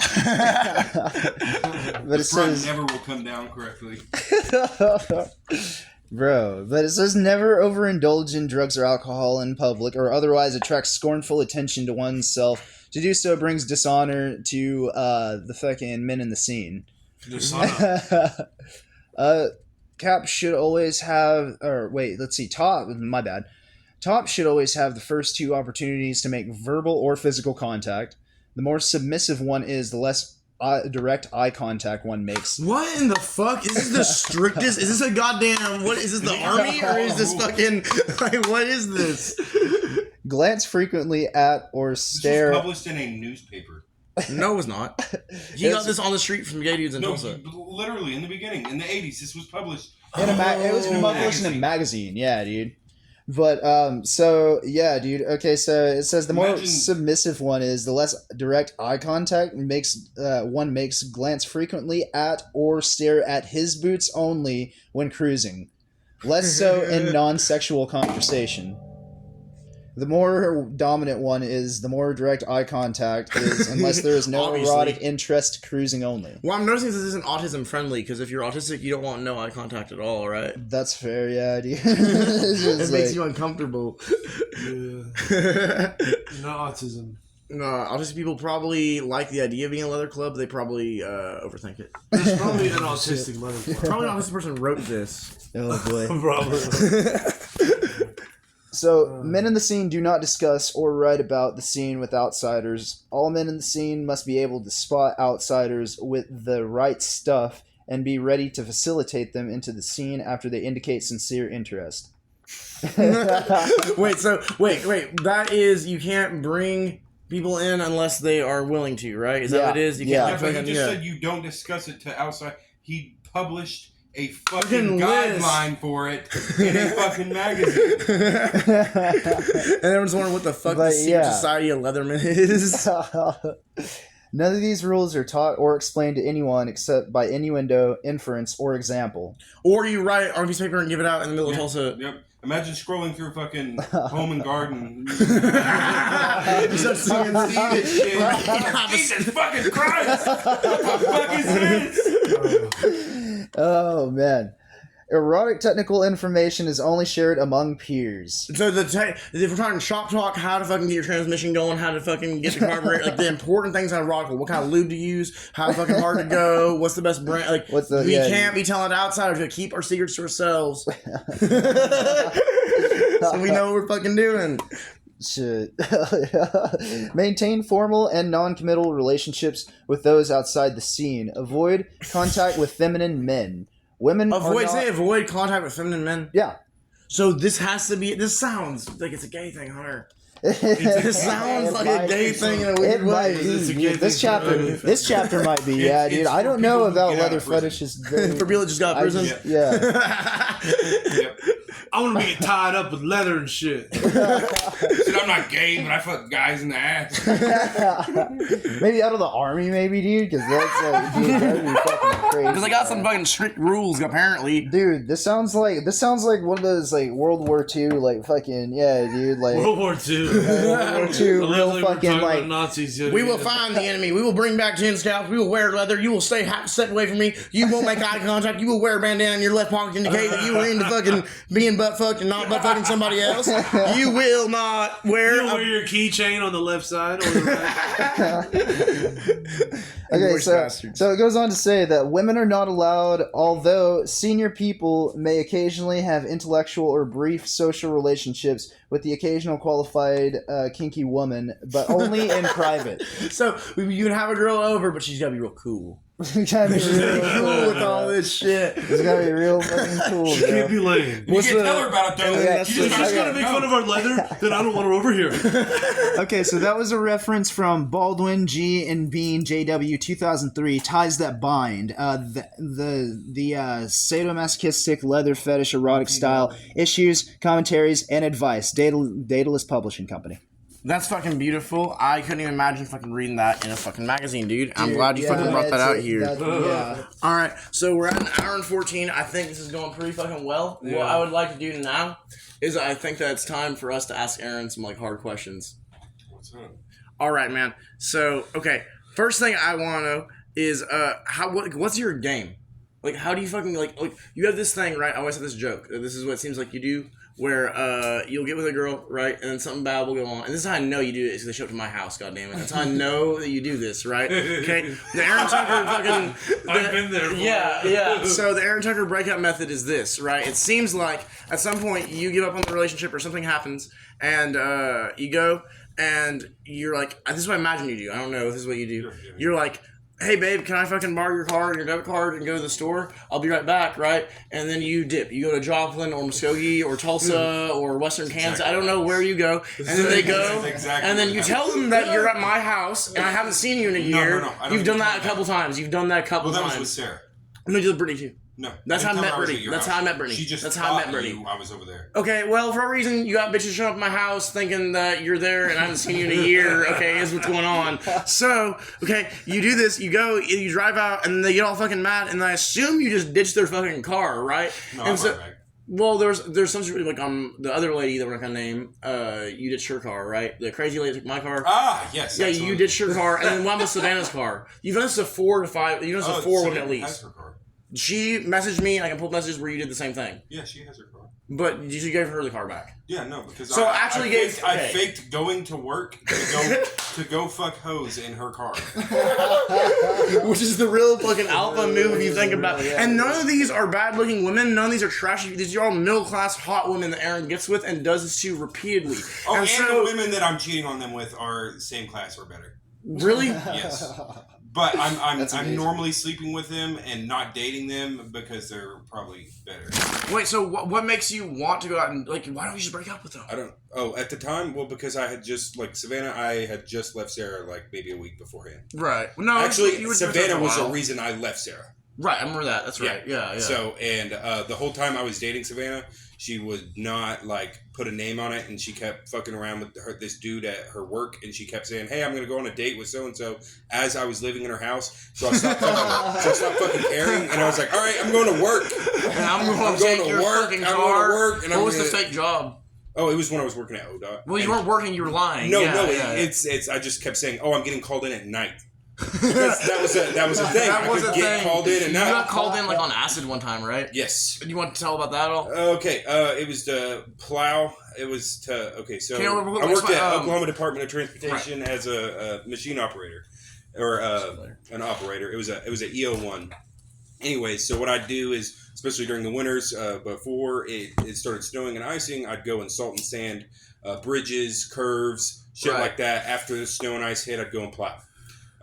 But it Front says, never will come down correctly. bro, but it says never overindulge in drugs or alcohol in public, or otherwise attract scornful attention to oneself. To do so brings dishonor to the fucking men in the scene. Cap should always have, top, my bad. Top should always have the first two opportunities to make verbal or physical contact. The more submissive one is, the less direct eye contact one makes. What in the fuck? Is this the strictest? Is this a goddamn, what is this, the army? Or is this fucking, like, what is this? Glance frequently at or This stare. was published in a newspaper. No, it's not. He got this on the street from gay dudes in No, Tulsa. literally in the beginning, in the 80s, this was published. It was published in a magazine, yeah, dude. But so yeah, dude. Okay, so it says the more submissive one is, the less direct eye contact makes glance frequently at or stare at his boots only when cruising. Less so in non-sexual conversation. The more dominant one is, the more direct eye contact is, unless there is no erotic interest, cruising only. Well, I'm noticing this isn't autism friendly, because if you're autistic, you don't want no eye contact at all, right? That's fair, yeah, dude. It makes you uncomfortable. Yeah. Not autism. No, autistic people probably like the idea of being a leather club, but they probably overthink it. There's probably an autistic motherfucker. Probably an autistic person wrote this. Oh boy. Probably. So, men in the scene do not discuss or write about the scene with outsiders. All men in the scene must be able to spot outsiders with the right stuff and be ready to facilitate them into the scene after they indicate sincere interest. Wait, that is, you can't bring people in unless they are willing to, right? Is that what it is? You Yeah, can't but he just said you don't discuss it to outside. He published a fucking guideline for it in a fucking magazine. And everyone's wondering what the fuck the secret society of Leatherman is. None of these rules are taught or explained to anyone except by innuendo, inference, or example. Or you write it on a piece of paper and give it out in the middle of Tulsa. Yep. Imagine scrolling through fucking Home and Garden. Jesus fucking Christ! What the fuck is this? Oh, man. Erotic technical information is only shared among peers. So if we're talking shop talk, how to fucking get your transmission going, how to fucking get the carburetor, like the important things on erotic, what kind of lube to use, how fucking hard to go, what's the best brand, like we can't be telling outsiders, to keep our secrets to ourselves. So we know what we're fucking doing. Shit. Maintain formal and non-committal relationships with those outside the scene. Avoid contact with feminine men. Women avoid contact with feminine men? Yeah. So this sounds like it's a gay thing, Hunter. It sounds like a gay thing in a weird way. This chapter might be, yeah, dude. I don't know about leather fetishes. For people that just got out of prison? Yeah. Yep. I want to be tied up with leather and shit. Shit, I'm not gay, but I fuck guys in the ass. Maybe out of the army, maybe, dude, because that's like, dude, that'd be fucking crazy. Because they got some fucking strict rules, apparently. Dude, this sounds like one of those like World War II, like fucking dude, like World War II. World War II, real fucking like Nazis. We will find the enemy. We will bring back 10 scalps. We will wear leather. You will stay half step away from me. You won't make eye contact. You will wear a bandana in your left pocket to indicate that you were into fucking being butt fucked and not butt fucking somebody else, you will not wear. You wear your keychain on the left side or the right. Okay, so it goes on to say that women are not allowed, although senior people may occasionally have intellectual or brief social relationships with the occasional qualified kinky woman, but only in private. So you can have a girl over, but she's gotta be real cool. You gotta be real Cool with all this shit. It's gotta be real fucking cool, She can't bro. be lame. You can't tell her about it though. Yeah, If she's gonna make fun of our leather, then I don't want her over here. Okay, so that was a reference from Baldwin G and Bean JW 2003, Ties That Bind, the sadomasochistic leather fetish erotic style, issues, commentaries, and advice. Daedalus Publishing Company. That's fucking beautiful. I couldn't even imagine fucking reading that in a fucking magazine, dude. I'm glad you fucking brought that out here. Yeah. All right, so we're at an hour and 14. I think this is going pretty fucking well. Yeah. What I would like to do now is I think that it's time for us to ask Aaron some like hard questions. What's up? All right, man. So, okay, first thing I want to know is what's your game? Like, how do you fucking like you have this thing, right? I always have this joke. This is what it seems like you do, where you'll get with a girl, right, and then something bad will go on. And this is how I know you do it, is because they show up to my house, goddammit. That's how I know that you do this, right? Okay? The Aaron Tucker fucking... I've been there before. Yeah. So the Aaron Tucker breakout method is this, right? It seems like at some point you give up on the relationship or something happens, and you go, and you're like... This is what I imagine you do. I don't know if this is what you do. You're like... Hey babe, can I fucking borrow your card, your debit card, and go to the store? I'll be right back, right? And then you dip. You go to Joplin or Muskogee or Tulsa or Western Kansas. I don't know where you go. And then they go, and then you tell them that you're at my house and I haven't seen you in a year. No, I don't You've done even that a tell couple times. You've done that a couple Well, that was times. with Sarah. No, you did Brittany too. No. That's how I met was at Brittany. your That's house. how I met Brittany. She just That's how I met thought Brittany. I was over there. Okay, well, for a reason, you got bitches showing up at my house thinking that you're there and I haven't seen you in a year, okay, is what's going on. So, okay, you do this, you go, you drive out, and they get all fucking mad, and I assume you just ditch their fucking car, right? No, and I'm so, right back. well, there's some sort of, like, the other lady that we're not gonna name, you ditched her car, right? The crazy lady took my car. Ah, yes. Yeah, absolutely. you ditched her car, and then one was Savannah's car. You've done this to 4 to 5, you've done this to 4 women at Savannah has least. her car. She messaged me, and I can pull messages where you did the same thing. Yeah, she has her car. But you gave her the car back. Yeah, no, because So I actually I okay. faked going to work to go fuck hoes in her car. Which is the real fucking alpha move you think about. And none of these are bad looking women. None of these are trashy. These are all middle class hot women that Aaron gets with and does this to repeatedly. Oh, and so, the women that I'm cheating on them with are same class or better. really? Yes. But I'm amazing. normally sleeping with them and not dating them because they're probably better. Wait, so what makes you want to go out and, like, why don't you just break up with them? I don't. Oh, at the time, well, because I had just Savannah. I had just left Sarah like maybe a week beforehand. Right. No, Actually, you were Savannah was a the reason I left Sarah. Right, I remember that. That's right. Yeah. So, and the whole time I was dating Savannah, she would not like put a name on it, and she kept fucking around with this dude at her work, and she kept saying, "Hey, I'm gonna go on a date with so and so." As I was living in her house, so I stopped fucking caring, and I was like, "All right, I'm going to work. And I'm going I'm to going take to your work. fucking I'm car. going to work." And What was the fake job? Oh, it was when I was working at ODOT. Well, you weren't working. You were lying. No, Yeah. it's. I just kept saying, "Oh, I'm getting called in at night." Because that was a thing. That was I a could get thing. called in at You night. got called in like on acid one time, right? Yes. Do you want to tell about that at all? Okay. It was to plow. It was to. Okay, so Okay, I worked explain, at Oklahoma Department of Transportation as a machine operator, or an operator. It was a EO1. Anyways, so what I'd do is, especially during the winters, before it started snowing and icing, I'd go and salt and sand bridges, curves, shit like that. After the snow and ice hit, I'd go and plow.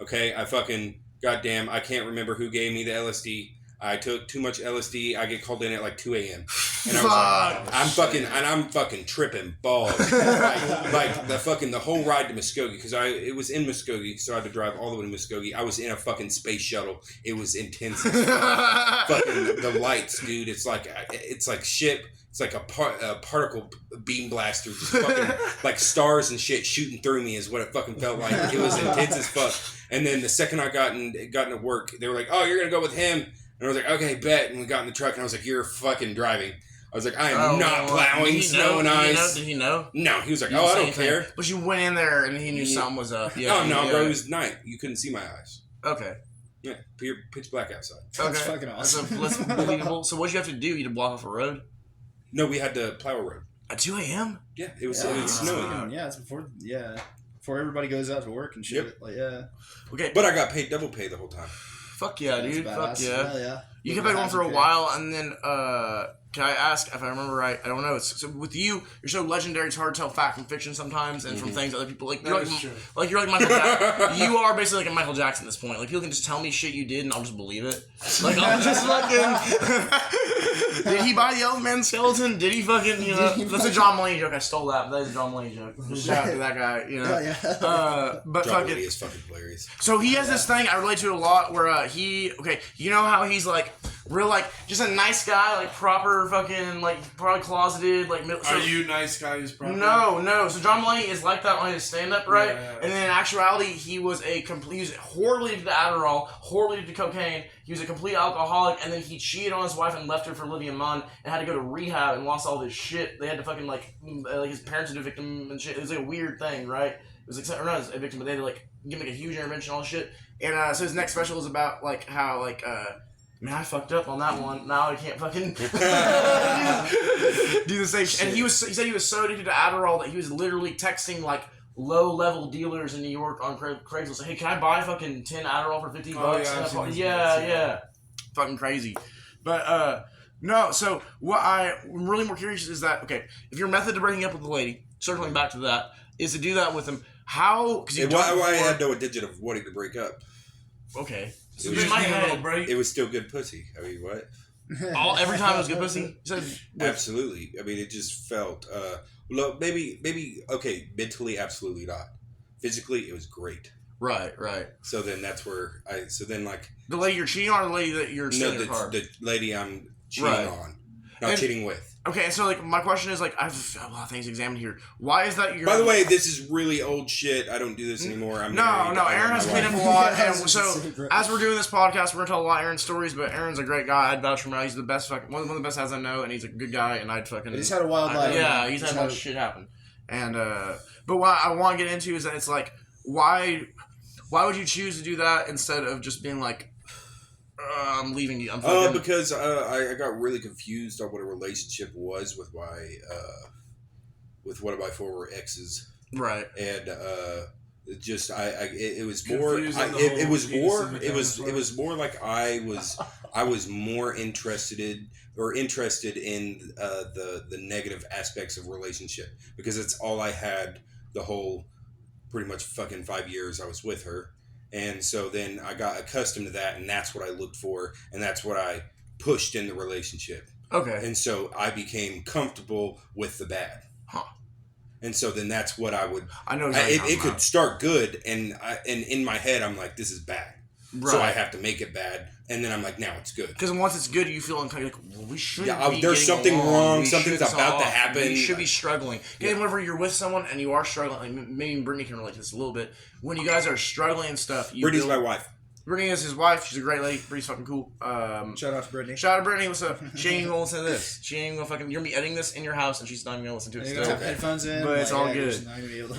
Okay, I can't remember who gave me the LSD. I took too much LSD. I get called in at like 2 a.m. And I was like, I'm fucking tripping balls. like the whole ride to Muskogee, because it was in Muskogee, so I had to drive all the way to Muskogee. I was in a fucking space shuttle. It was intense as fuck. Fucking the lights, dude. It's like shit. It's like a particle beam blaster, just fucking like stars and shit shooting through me is what it fucking felt like. It was intense as fuck. And then the second I got into work, they were like, "Oh, you're gonna go with him." And I was like, "Okay, bet." And we got in the truck, and I was like, "You're fucking driving." I was like, "I am not plowing snow and ice." Did he know? No, he was like, "Oh, I don't care." But you went in there and he knew something was up. No, bro, it was night. You couldn't see my eyes. Okay. Yeah, pitch black outside. Okay. That's fucking awesome. That's believable. So what did you have to do? You had to block off a road? No, we had to plow a road. At 2 a.m.? Yeah, it was snowing. Yeah, it's before everybody goes out to work and shit. Yep. Like, yeah. Okay. But I got paid double pay the whole time. Fuck yeah, dude. Fuck yeah. Hell yeah. You kept that going for a while, and then, can I ask, if I remember right, I don't know, so with you, you're so legendary, it's hard to tell fact from fiction sometimes, and from things other people, like, you're like Michael Jackson. You are basically like a Michael Jackson at this point. Like, people can just tell me shit you did, and I'll just believe it. Like, I'll just fucking... Did he buy the Elephant Man skeleton? Did he fucking, you know... That's a John Mulaney joke, I stole that, but that is a John Mulaney joke. Shout out to that guy, you know. But John fucking... Mulaney is fucking hilarious. So he has this thing I relate to a lot where you know how he's like real like just a nice guy, like proper fucking like probably closeted like. Are you nice guy who's proper? No. So John Mulaney is like that on his stand up, right? Yeah. And then in actuality, he was horribly addicted to Adderall, horribly addicted to cocaine. He was a complete alcoholic, and then he cheated on his wife and left her for Olivia Munn and had to go to rehab and lost all this shit. They had to fucking like his parents were a victim and shit. It was like a weird thing, right? It was like, or not as a victim, but they had to like give him like a huge intervention, all this shit. And so his next special is about like how like man, I fucked up on that one. Now I can't fucking do the same shit. And he said he was so addicted to Adderall that he was literally texting like low-level dealers in New York on Craigslist. Like, hey, can I buy fucking 10 Adderall for $50? Yeah. Fucking crazy. But no. So what I'm really more curious is that if your method to breaking up with a lady, circling back to that, is to do that with them. How? Why I had no intention of wanting to break up. Okay. So in my head, it was still good pussy. I mean, what? Every time it was good pussy? Absolutely. I mean, it just felt, look, maybe, okay, mentally, absolutely not. Physically, it was great. Right. So then that's where the lady you're cheating on or the lady that you're no, the lady I'm cheating on. Not cheating with. Okay, so like my question is like I have a lot of things examined here. Why is that? By the way, this is really old shit. I don't do this anymore. I'm married. No. Aaron has cleaned up a lot, and so as we're doing this podcast, we're gonna tell a lot of Aaron's stories. But Aaron's a great guy. I'd vouch for him. He's the best one of the best guys I know, and he's a good guy. And I'd fucking. He's had a wild life. Yeah, he's had a bunch of shit happen. And but what I want to get into is that it's like why would you choose to do that instead of just being like. I'm leaving you. Because I got really confused on what a relationship was with one of my former exes. Right. And it was more like I was more interested in the negative aspects of relationship because it's all I had the whole pretty much fucking 5 years I was with her. And so then I got accustomed to that, and that's what I looked for, and that's what I pushed in the relationship. Okay. And so I became comfortable with the bad. Huh. And so then that's what I would. I know exactly it could start good, and in my head I'm like, this is bad. Right. So I have to make it bad, and then I'm like, now it's good. Because once it's good, you feel like, well, we shouldn't be there's something along. wrong. Something's about to happen. You should be struggling. Yeah. Whenever you're with someone and you are struggling, like maybe Brittany can relate to this a little bit. When you guys are struggling and stuff, Brittany's my wife. Brittany is his wife. She's a great lady. Brittany's fucking cool. Shout out to Brittany. What's up? She ain't gonna listen to this. She ain't gonna fucking. You're gonna be editing this in your house, and she's not even gonna listen to it. Still have headphones in, but it's all good.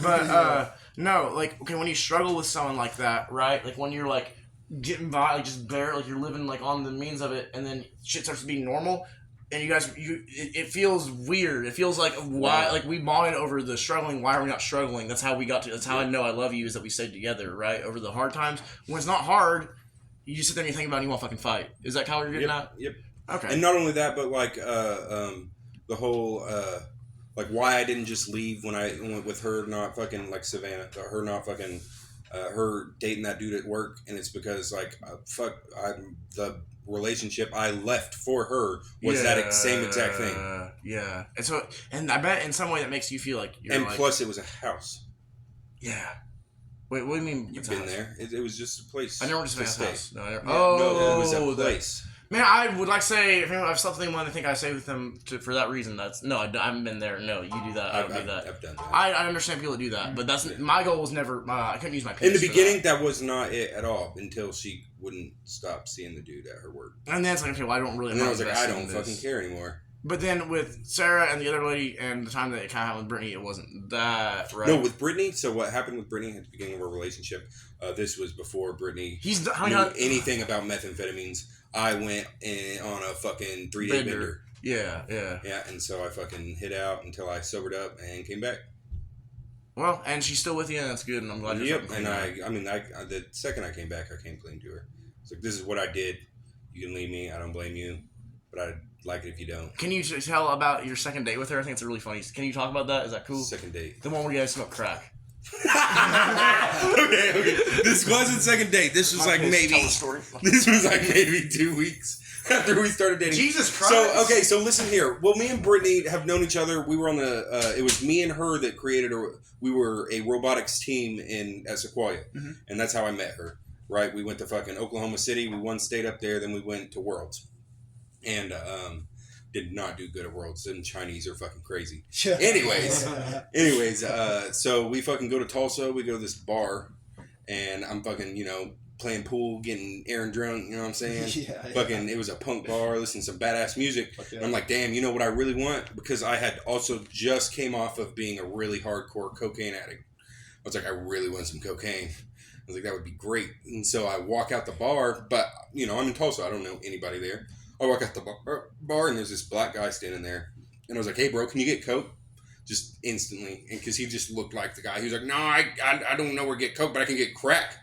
But no, like when you struggle with someone like that, right? Like when you're like. Getting by, like just bare, like you're living like on the means of it, and then shit starts to be normal, and you guys, it feels weird. It feels like why, like we bonded over the struggling. Why are we not struggling? That's how we got to. That's how I know I love you is that we stayed together, right? Over the hard times. When it's not hard, you just sit there and you think about it and you want to fucking fight. Is that kind of what you're getting at? Yep. Okay. And not only that, but like the whole like why I didn't just leave when I went with her, not fucking like Savannah, her not fucking. Her dating that dude at work, and it's because like the relationship I left for her was that same exact thing. Yeah, and I bet in some way that makes you feel like you're and plus it was a house. Yeah. Wait, what do you mean? You've been there? It was just a place. I never went to Savannah's house. No, it was a place. Man, I would like to say if I've something when I think I stay with them for that reason. That's I haven't been there. No, you do that. I don't do that. I've done that. I understand people that do that, but that's my goal was never. I couldn't use my penis. In the beginning, that was not it at all until she wouldn't stop seeing the dude at her work. And then it's like, okay, well, I don't really. And then I was like, I don't fucking care anymore. But then with Sarah and the other lady, and the time that it kind of happened with Brittany, it wasn't that right. No, with Brittany. So what happened with Brittany at the beginning of our relationship? This was before Brittany knew anything about methamphetamines. I went on a fucking 3-day bender. Yeah. Yeah, and so I fucking hid out until I sobered up and came back. Well, and she's still with you, and that's good, and I'm glad you're Yep, and the second I came back, I came clean to her. It's like, this is what I did. You can leave me. I don't blame you, but I'd like it if you don't. Can you tell about your second date with her? I think it's really funny. Can you talk about that? Is that cool? Second date. The one where you guys smoke crack. Okay. This wasn't second date. This was like maybe. Tell the story. This was like maybe 2 weeks after we started dating. Jesus Christ. So listen here. Well, me and Brittany have known each other. We were on the. It was me and her that created we were a robotics team at Sequoia, and that's how I met her. Right. We went to fucking Oklahoma City. We once stayed up there. Then we went to Worlds, and did not do good at Worlds. And Chinese are fucking crazy. Anyways, so we fucking go to Tulsa. We go to this bar, and I'm fucking, playing pool, getting Aaron drunk. You know what I'm saying? Fucking, it was a punk bar, listening to some badass music. And I'm like, damn, you know what I really want? Because I had also just came off of being a really hardcore cocaine addict. I was like, I really want some cocaine. I was like, that would be great. And so I walk out the bar, but, I'm in Tulsa. I don't know anybody there. I walk out the bar, and there's this black guy standing there. And I was like, hey, bro, can you get coke? Just instantly. And because he just looked like the guy. He was like, no, I don't know where to get coke, but I can get crack.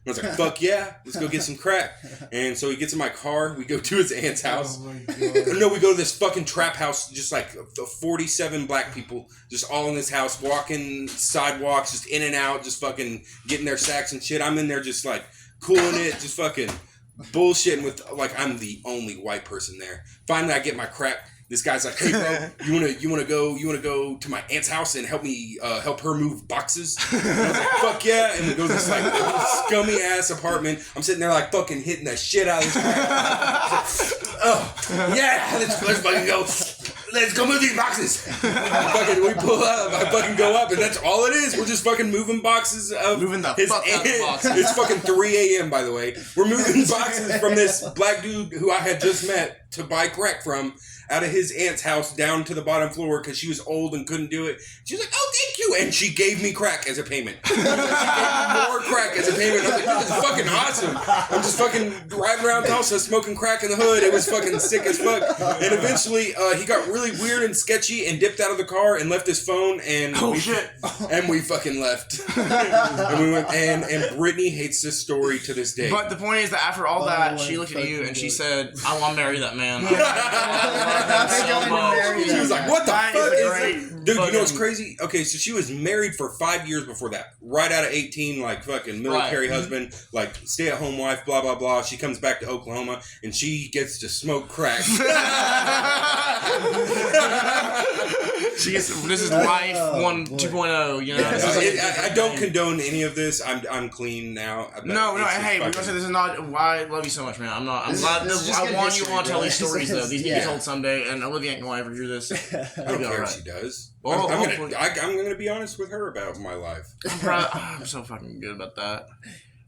And I was like, fuck yeah, let's go get some crack. And so he gets in my car. We go to his aunt's house. Oh my God. No, we go to this fucking trap house, just like 47 black people, just all in this house, walking sidewalks, just in and out, just fucking getting their sacks and shit. I'm in there just like cooling it, just fucking bullshitting with, like, I'm the only white person there. Finally, I get my crack. This guy's like, hey, bro, you wanna go to my aunt's house and help her move boxes? And I was like, fuck yeah. And we go to this like scummy ass apartment. I'm sitting there like fucking hitting the shit out of this crack. Oh yeah, let's fucking go. Let's go move these boxes. We pull up. I fucking go up, and that's all it is. We're just fucking moving boxes of Moving the fuck out of boxes. It's fucking 3 a.m. by the way. We're moving boxes from this black dude who I had just met to buy crack from out of his aunt's house down to the bottom floor because she was old and couldn't do it. She was like, oh, thank you. And she gave me crack as a payment. She gave me more crack as a payment. I was like, this is fucking awesome. I'm just fucking driving around Tulsa smoking crack in the hood. It was fucking sick as fuck. And eventually he got really weird and sketchy and dipped out of the car and left his phone. And we fucking left. And we went, and Brittany hates this story to this day. But the point is that after all that, she looked at you and she said, I want to marry that man. She was like, what the fuck is that? Dude, you know what's fucking- crazy? Okay, so she was married for 5 years before that. Right out of 18, like fucking military husband, like stay-at-home wife, blah, blah, blah. She comes back to Oklahoma, and she gets to smoke crack. This is life 2.0, you know? Yeah, This is like- I don't condone any of this. I'm clean now. No, It's just hey, we're fucking- gonna say this is not. I love you so much, man. I'm glad. this is just I good want you history, want to tell bro. these stories though. These need to Yeah. be told someday, and Olivia ain't gonna ever hear this. I don't care if she does. Well, I'm hopefully- gonna be honest with her about my life. I'm proud. I'm so fucking good about that.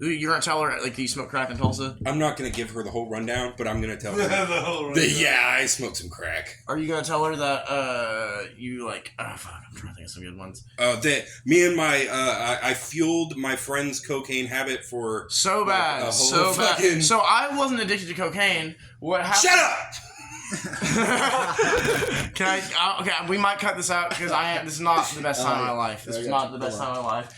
You're gonna tell her like you smoke crack in Tulsa? I'm not gonna give her the whole rundown, but I'm gonna tell her The whole that yeah, I smoked some crack. Are you gonna tell her that you like? Oh fuck! I'm trying to think of some good ones. That me and my I fueled my friend's cocaine habit for So bad, a whole so bad. fucking- So I wasn't addicted to cocaine. What happened? Shut up! Can I? Okay, we might cut this out because this is not the best time of my life. This was not the best time of my life.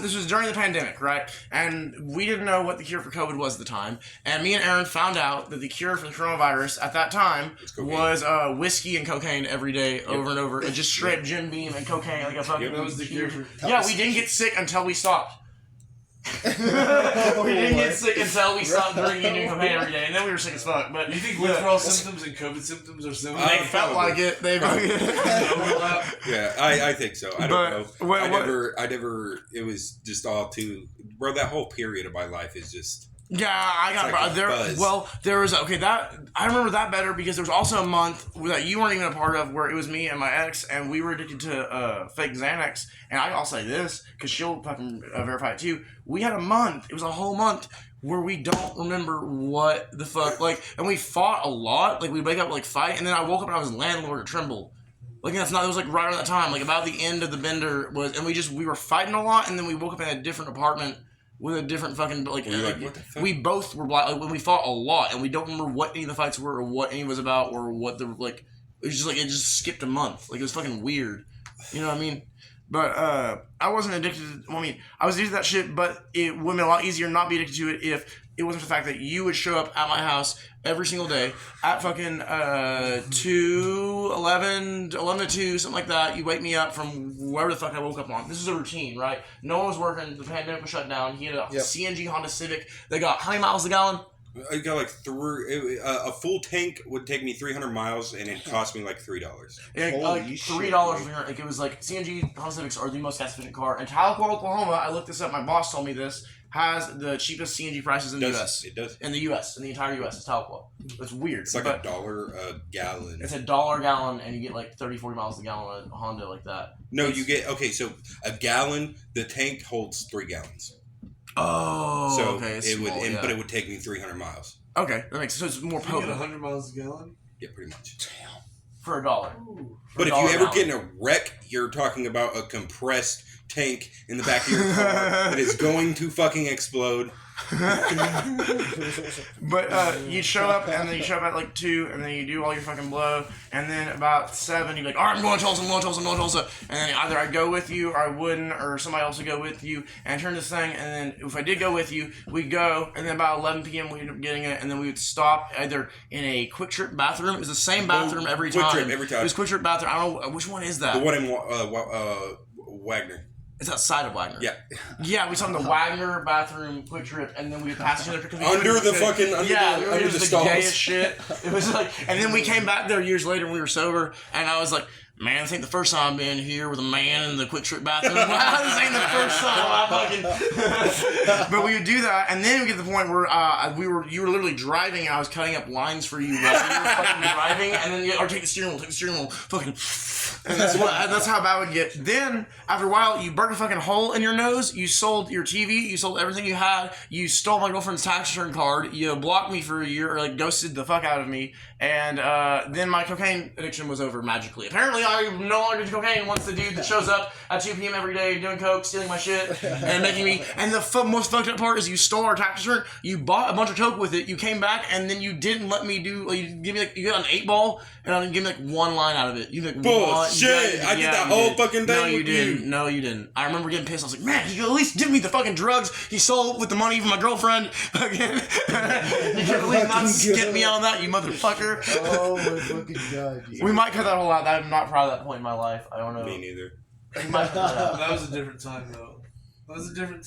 This was during the pandemic, right? And we didn't know what the cure for COVID was at the time. And me and Aaron found out that the cure for the coronavirus at that time was whiskey and cocaine every day, over and over, and just straight Jim Beam and cocaine like a fucking. That was the cure for... Yeah, we didn't get sick until we stopped. We didn't get sick until we stopped drinking new cocaine every day, and then we were sick as fuck. But You think withdrawal symptoms and COVID symptoms are similar? they felt like it. They Yeah, I think so. I don't know. What- I never. It was just all too. Bro, that whole period of my life is just. Yeah, I got It's like a there. buzz. Well, there was that I remember that better because there was also a month that you weren't even a part of where it was me and my ex, and we were addicted to fake Xanax. And I'll say this because she'll fucking verify it too. We had a month. It was a whole month where we don't remember what the fuck and we fought a lot. Like we'd wake up fight, and then I woke up and I was landlord of Trimble. Like that's not. It was right around that time. Like about the end of the bender was, and we were fighting a lot, and then we woke up in a different apartment. with a different fucking like. Were you like, what the fuck? We both were black. Like, when we fought a lot, and we don't remember what any of the fights were, or what any was about, or what the like. It was just like it just skipped a month. Like it was fucking weird. You know what I mean? But I wasn't addicted to, well, I mean, I was addicted to that shit, but it would have been a lot easier not be addicted to it if it wasn't for the fact that you would show up at my house every single day at fucking 11 to 2, something like that. You wake me up from wherever the fuck I woke up on. This is a routine, right? No one was working. The pandemic was shut down. He had a CNG Honda Civic. They got how many miles a gallon? I got like a full tank would take me 300 miles, and it cost me like $3. Like $3. Like it was like CNG Honda Civics are the most gas efficient car. In Tahlequah, Oklahoma, I looked this up. My boss told me this has the cheapest CNG prices in the U.S. It does. In the U.S. In the entire U.S. It's Tahlequah. It's weird. It's like $1 a gallon. It's $1 a gallon, and you get like 30, 40 miles a gallon on a Honda like that. No, you get so a gallon. The tank holds 3 gallons. Oh, so okay. It's it would, small, but it would take me 300 miles. Okay, that makes sense. So it's more You get potent 100 miles a gallon? Yeah, pretty much. for $1. But if you ever get in a wreck, you're talking about a compressed tank in the back of your car that is going to fucking explode. But you show up, and then you show up at like 2, and then you do all your fucking blow, and then about 7, you're like, all right, I'm going to Tulsa, and then either I'd go with you, or I wouldn't, or somebody else would go with you, and turn this thing, and then if I did go with you, we'd go, and then about 11 p.m. we'd end up getting it, and then we would stop either in a Quick Trip bathroom. It was the same bathroom every time. Quick Trip every time. It was Quick Trip bathroom. I don't know, which one is that? The one in Wagner. It's outside of Wagner. Yeah. Yeah, we saw in the Wagner bathroom Quick Trip, and then we would pass each other because Under the stalls. Gayest shit. It was like, and then we came back there years later when we were sober, and I was like, man, I think the first time I've been here with a man in the Quick Trip bathroom. Wow, this ain't the first time I fucking. But we would do that, and then we get to the point where you were literally driving, and I was cutting up lines for you while you were fucking driving, and then or take the steering wheel, fucking. And that's how bad it would get. Then, after a while, you burnt a fucking hole in your nose. You sold your TV. You sold everything you had. You stole my girlfriend's tax return card. You blocked me for a year, or like ghosted the fuck out of me. And then my cocaine addiction was over magically. Apparently, I no longer do cocaine once the dude that shows up at 2 p.m. every day doing coke, stealing my shit, and making me. And the most fucked up part is you stole our tax return. You bought a bunch of coke with it. You came back, and then you didn't let me do. Like, you give me like you got an 8-ball, and I didn't give me like one line out of it. You like bullshit. I did that whole fucking thing. No, you didn't. No, you didn't. I remember getting pissed. I was like, man, you could at least give me the fucking drugs he sold with the money from my girlfriend. Again, you could at least not skip me on that, you motherfucker. Oh my fucking god. We might cut that whole out. I'm not proud of that point in my life. I don't know. Me neither. That was a different time, though. That was a different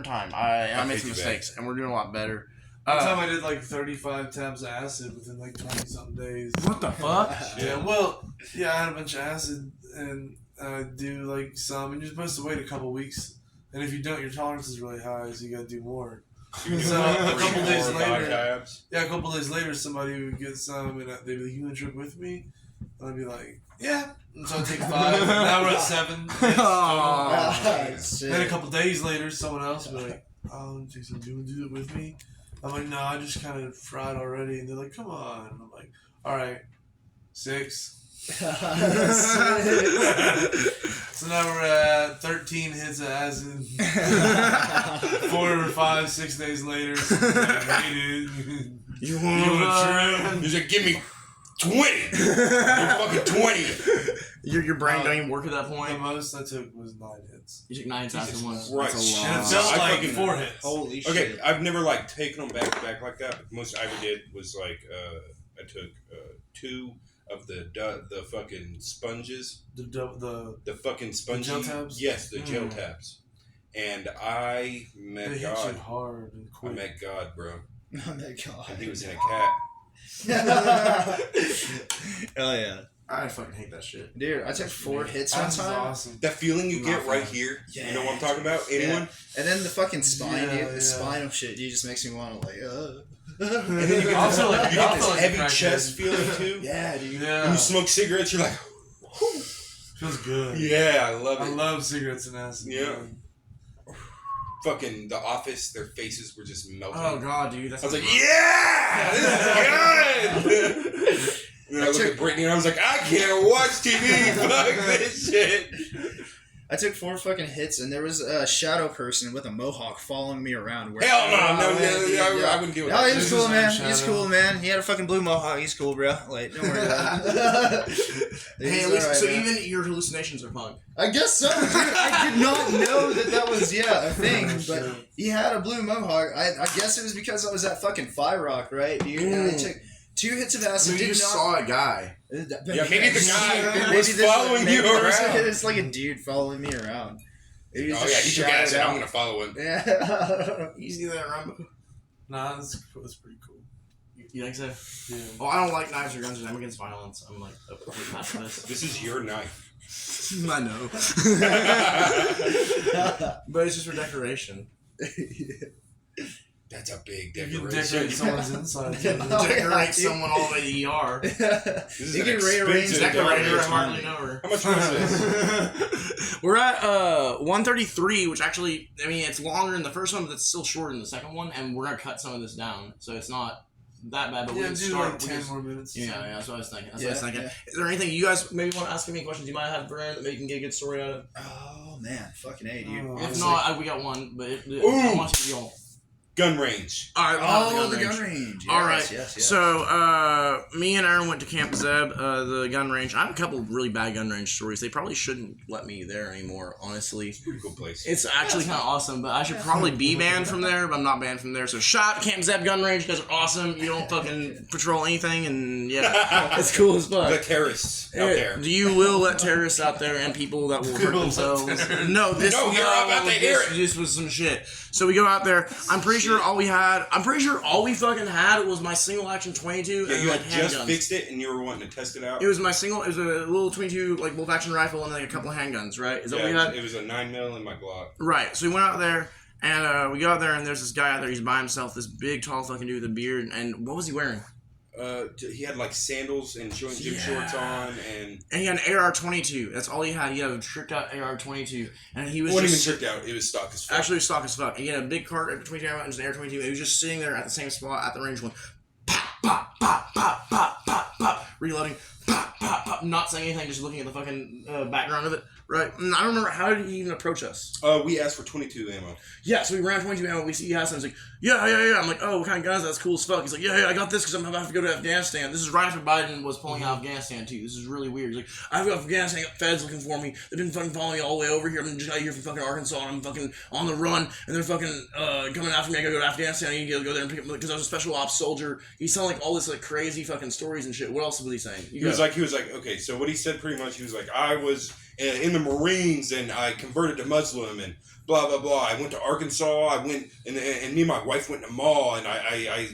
time. I made some mistakes, and we're doing a lot better. One time I did like 35 tabs of acid within like 20-something days. What the fuck? Yeah, I had a bunch of acid, and I do like some, and you're supposed to wait a couple weeks. And if you don't, your tolerance is really high, so you gotta do more. So a couple days later, somebody would get some, and they'd be like, "You want to trip with me?" And I'd be like, "Yeah." And so I'd take 5. Now we're at 7. Then a couple days later, someone else would be like, "Oh, Jason, do you want to do it with me?" I'm like, "No, I just kind of fried already." And they're like, "Come on." And I'm like, "All right, 6." So now we're at 13 hits of acid. 4 or 5, 6 days later. You want to trip? He's like, give me 20. You're fucking 20. Your brain don't even work at that The point. most I took was 9 hits. You took 9 hits after once. Right. That's a And lot. it felt I like fucking- 4 hits. Holy shit. Okay, I've never like taken them back to back like that. But most I ever did was like I took 2 of the fucking sponges. The fucking sponges. gel tabs? Yes, the gel tabs. And I they met hit God. you hard and I quick. met God, bro. Oh my god. And he was in a cat. Oh yeah. I fucking hate that shit. Dude, I took 4 hits one That's time. awesome. That feeling you get Not right fun. here. Yeah. You know what I'm talking about? Anyone? And then the fucking spine, Yeah, dude. The yeah. spinal shit, dude, just makes me want to like, And then you get Also, like, you get also this like heavy crackhead. chest feeling too. yeah, dude. When Yeah. you smoke cigarettes, you're like, Feels good. yeah, I love I it. love cigarettes and acid. Yeah. Man. Fucking The Office, their faces were just melting. Oh god, dude. That's I was like, yeah, this is good. And then I looked at Brittany and I was like, I can't watch TV. Fuck this shit. I took 4 fucking hits, and there was a shadow person with a mohawk following me around. Hell no, I wouldn't deal with that. Oh, he was cool, man. He's cool, man. He had a fucking blue mohawk. He's cool, bro. Like, don't worry about it. Hey, at least, so even your hallucinations are fun. I guess so, dude. I did not know that was, a thing, but he had a blue mohawk. I guess it was because I was at fucking Fire Rock, right, dude? And I took 2 hits of acid. So you just saw a guy. Yeah, maybe the guy was following you around. It's like a dude following me around. He took acid. I'm gonna follow him. Yeah. Easy there, Rumbo. Nah, that's pretty cool. You think so? Yeah. Well, I don't like knives or guns. I'm against violence. I'm like, not for this. This is your knife. I know. But it's just for decoration. That's a big You can decoration. decorate someone's inside. Decorate someone all the way to ER. This is You an can rearrange expensive Decorator, I decoration. hardly know her. How much was this? We're at 133, which actually, I mean, it's longer in the first one, but it's still shorter in the second one, and we're gonna cut some of this down, so it's not that bad. But we Yeah, can do start. like 10 more minutes. Yeah, that's what I was thinking. Yeah. Is there anything you guys maybe want to ask me questions you might have, Brent, that maybe you can get a good story out of? Oh, man. Fucking A, dude. Oh, If not, we got one, but I want to go. Gun range. All right, Oh, the gun range. Yes, All right. Yes. So, me and Aaron went to Camp Zeb, the gun range. I have a couple of really bad gun range stories. They probably shouldn't let me there anymore, honestly. Pretty cool place. It's actually kind of awesome, but I should probably be banned from there, but I'm not banned from there. So, shout out to Camp Zeb gun range. You guys are awesome. You don't fucking patrol anything, and yeah, it's cool as fuck. The terrorists out there. You will let terrorists out there and people that will hurt themselves. No, you're about to hear it. This was some shit. So we go out there. I'm pretty sure all we fucking had was my single action 22 Yeah, and you like had just handguns. fixed it and you were wanting to test it out? It was a little 22 like bolt action rifle and like a couple of handguns, right? Is that what we had? It was a 9mm in my Glock. Right. So we went out there and we go out there and there's this guy out there. He's by himself. This big, tall fucking dude with a beard. And what was he wearing? He had like sandals and gym shorts on, and he had an AR-22. That's all he had. He had a tricked out AR-22, and he was it wasn't just even tricked out. It was stock as fuck. actually it was stock as fuck. He had a big cart at 22 and an AR-22. He was just sitting there at the same spot at the range, going pop, pop, pop, pop, pop, pop, pop, reloading, pop, pop, pop, not saying anything, just looking at the fucking background of it. Right. And I don't remember, how did he even approach us? We asked for 22 ammo. Yeah, so we ran 22 ammo. We see he has some. He's like, yeah. I'm like, oh, what kind of guns? That's cool as fuck. He's like, yeah, I got this because I'm about to go to Afghanistan. This is right after Biden was pulling out Afghanistan, too. This is really weird. He's like, I've got Afghanistan, I got feds looking for me. They've been fucking following me all the way over here. I'm just out here from fucking Arkansas, and I'm fucking on the run, and they're fucking coming after me. I gotta go to Afghanistan. I need to go there and pick up, because I was a special ops soldier. He's telling like all this like crazy fucking stories and shit. What else was he saying? He was like, okay, so what he said pretty much, he was like, I was in the Marines and I converted to Muslim and blah blah blah. I went to Arkansas. I went and me and my wife went to mall and I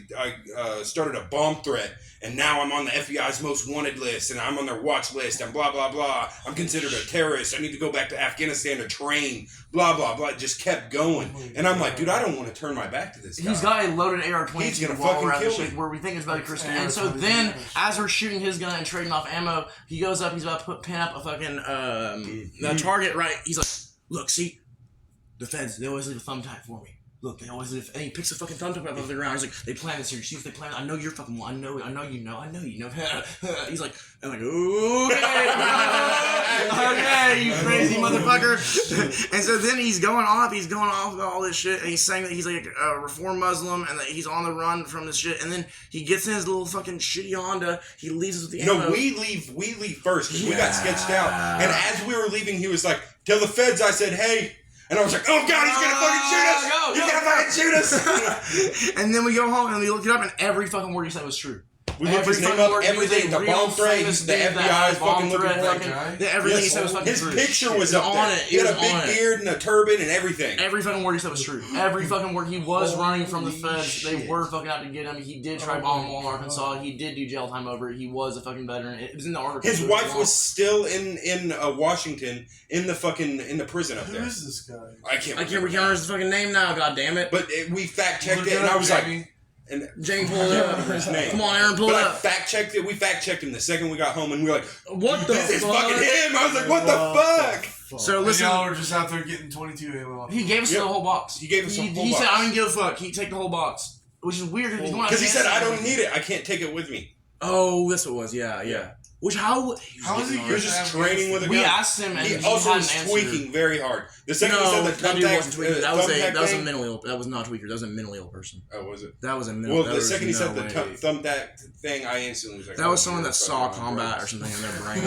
started a bomb threat and now I'm on the FBI's most wanted list and I'm on their watch list and blah blah blah. I'm considered a terrorist. I need to go back to Afghanistan to train. Blah blah blah. It just kept going and I'm like, dude, I don't want to turn my back to this guy. He's got a loaded AR-22 He's gonna while fucking we're at the kill shit me. where we think it's about to Christian. And so then, as we're shooting his gun and trading off ammo, he goes up. He's about to pin up a fucking a target. Right? He's like, look, see, the feds, they always leave a thumbtack for me. Look, they always leave. And he picks a fucking thumbtack up off the ground. He's like, they plan this here. See if they plan. I know you're fucking one. I know you know. He's like, I'm like, okay, you crazy motherfucker. And so then he's going off about all this shit, and he's saying that he's like a reform Muslim and that he's on the run from this shit. And then he gets in his little fucking shitty Honda. He leaves us with the ammo. No, we leave first because we got sketched out. And as we were leaving, he was like, tell the feds I said, hey. And I was like, oh God, he's gonna fucking shoot us! He's gonna fucking shoot us! And then we go home and we look it up, and every fucking word he said was true. We looked his name up, everything, the bomb threat, the FBI is fucking looking for him. Everything he said was fucking His true. picture was up there. He had a big beard and a turban and everything. Every fucking word he said was true. Every fucking word. He was running from the feds. They were fucking out to get him. He did try bomb Wall, Arkansas. He did do jail time over it. He was a fucking veteran. It was in the article. His wife was still in Washington in the prison up there. Who is this guy? I can't remember his fucking name now. God damn it! But we fact checked it, and I was like, and Jamie pulled it up. His name. Come on, Aaron, pull it but up. I fact checked it. We fact checked him the second we got home, and we were like, what the this is fuck? fucking him. I was like, what the fuck? So listen, y'all were just out there getting 22 ammo. He gave us the whole box. He gave us the whole box. He said, I don't give a fuck. He take the whole box, which is weird because he said, I don't need it. I can't take it with me. Oh, that's what it was. Yeah. Which how is he He was just training with a we gun. asked him, and He he also hadn't was answered. tweaking very hard. The second he No, said the that dude wasn't tweaking. That was a thing, mentally ill. That was not a tweaker. That was a mentally ill person. Oh, was it? That was a mental. Well, that the was second he no said the way. thumbtack thing, I instantly was like, That was oh, someone you're that saw fucking on combat drugs. or something in their brain.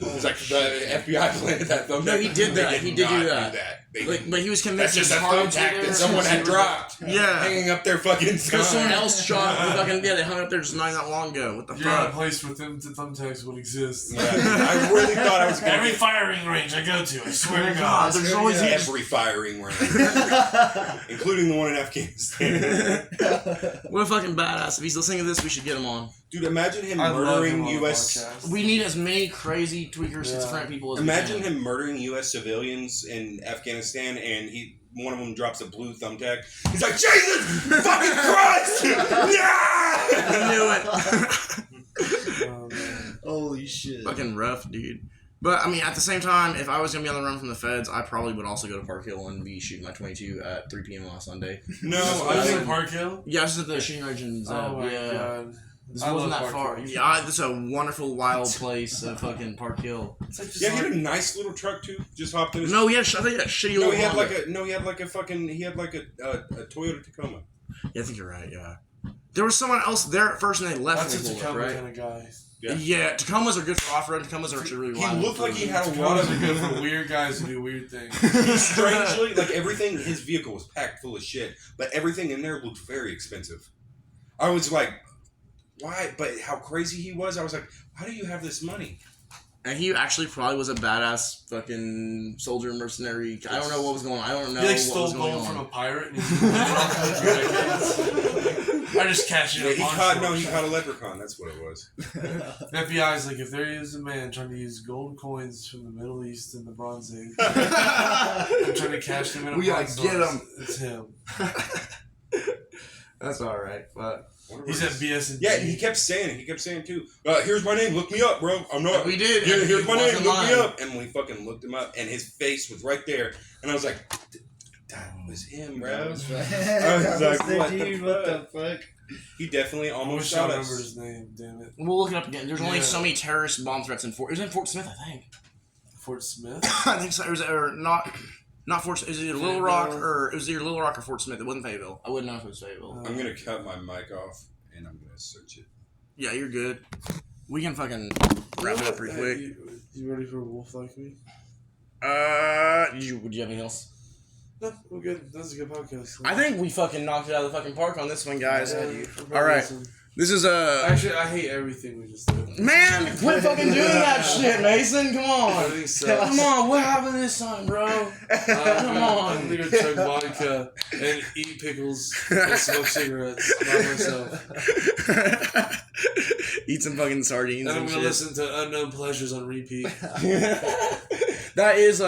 It was like the FBI planted that thumbtack. No, he did that. They He did not do that. They Like, didn't. but he was That's convinced just a his cards were thumbtack there. that someone had dropped. Yeah. Hanging up their fucking Because someone sign. else shot the fucking. Yeah, they hung up there just not that long ago. What the You're at a fuck? place where thumbtacks would exist. Yeah, I really thought I was going Every to firing range I go to, I swear to God, God. there's always every firing range, including the one in Afghanistan. What a fucking badass. If he's listening to this, we should get him on. Dude, imagine him I love murdering him on the U.S. podcast. We need as many crazy tweaker schizophrenic people as Imagine we can. him murdering U.S. civilians in Afghanistan, and one of them drops a blue thumbtack. He's like, Jesus fucking Christ! Yeah! I knew it. Oh, man. Holy shit. Fucking rough, dude. But, I mean, at the same time, if I was going to be on the run from the feds, I probably would also go to Park Hill and be shooting my 22 at 3 p.m. on Sunday. No, I I was think in Park Hill. Yeah, this is the shooting range in Oh my yeah. God. This I wasn't love that Park far. Hill. Yeah, this is a wonderful, wild place, fucking Park Hill. It's like just yeah, he like, had a nice little truck too. Just hopped in. His No, I think he had a shitty No, old he had Honda. he had like a Toyota Tacoma. Yeah, I think you're right, yeah. There was someone else there at first and they left that's when a we pulled up, Tacoma right? kind of guy. Yeah. Tacomas are good for off-road. Tacomas are actually really He wild. looked like he had a lot Tacomas are of good for weird guys who do weird things. strangely, like everything, his vehicle was packed full of shit, but everything in there looked very expensive. I was like, why? But how crazy he was, I was like, how do you have this money? And he actually probably was a badass fucking soldier mercenary. I don't know what was going on. I don't know He like what stole was going gold on. from a pirate and he's been living off of decades. I just cashed Yeah, it. he caught a leprechaun. That's what it was. The FBI's like, if there is a man trying to use gold coins from the Middle East in the Bronze Age, I'm trying to cash them in a We gotta pawn get store, him. It's him. That's all right, but He's at BS and Yeah, he kept saying it. He kept saying too. Here's my name. Look me up, bro. I'm not. we did. Here's my name. Walk in Look me line. up. And we fucking looked him up, and his face was right there. And I was like, that was him, bro. That was right. I was like, what the fuck? He definitely I almost wish I shot remembered us. his name, damn it. We'll look it up again. There's only Yeah. so many terrorist bomb threats in Fort. It was in Fort Smith, I think. Fort Smith? I think so. It was or not Fort. Is it either Little Rock or it was either Little Rock or Fort Smith? It wasn't Fayetteville. I wouldn't know if it was Fayetteville. I'm gonna cut my mic off, and I'm gonna search it. Yeah, you're good. We can fucking wrap it up pretty quick. You ready for a wolf like me? Would you have anything else? No, we're good. That's a good podcast. I think we fucking knocked it out of the fucking park on this one, guys. Yeah, All right. This is Actually, I hate everything we just did. Man, quit fucking doing that shit, Mason. Come on. Everything sucks. Come on, what happened this time, bro? Come on. I'm gonna chug vodka and eat pickles and smoke cigarettes by myself. Eat some fucking sardines And I'm and gonna shit. listen to Unknown Pleasures on repeat. That is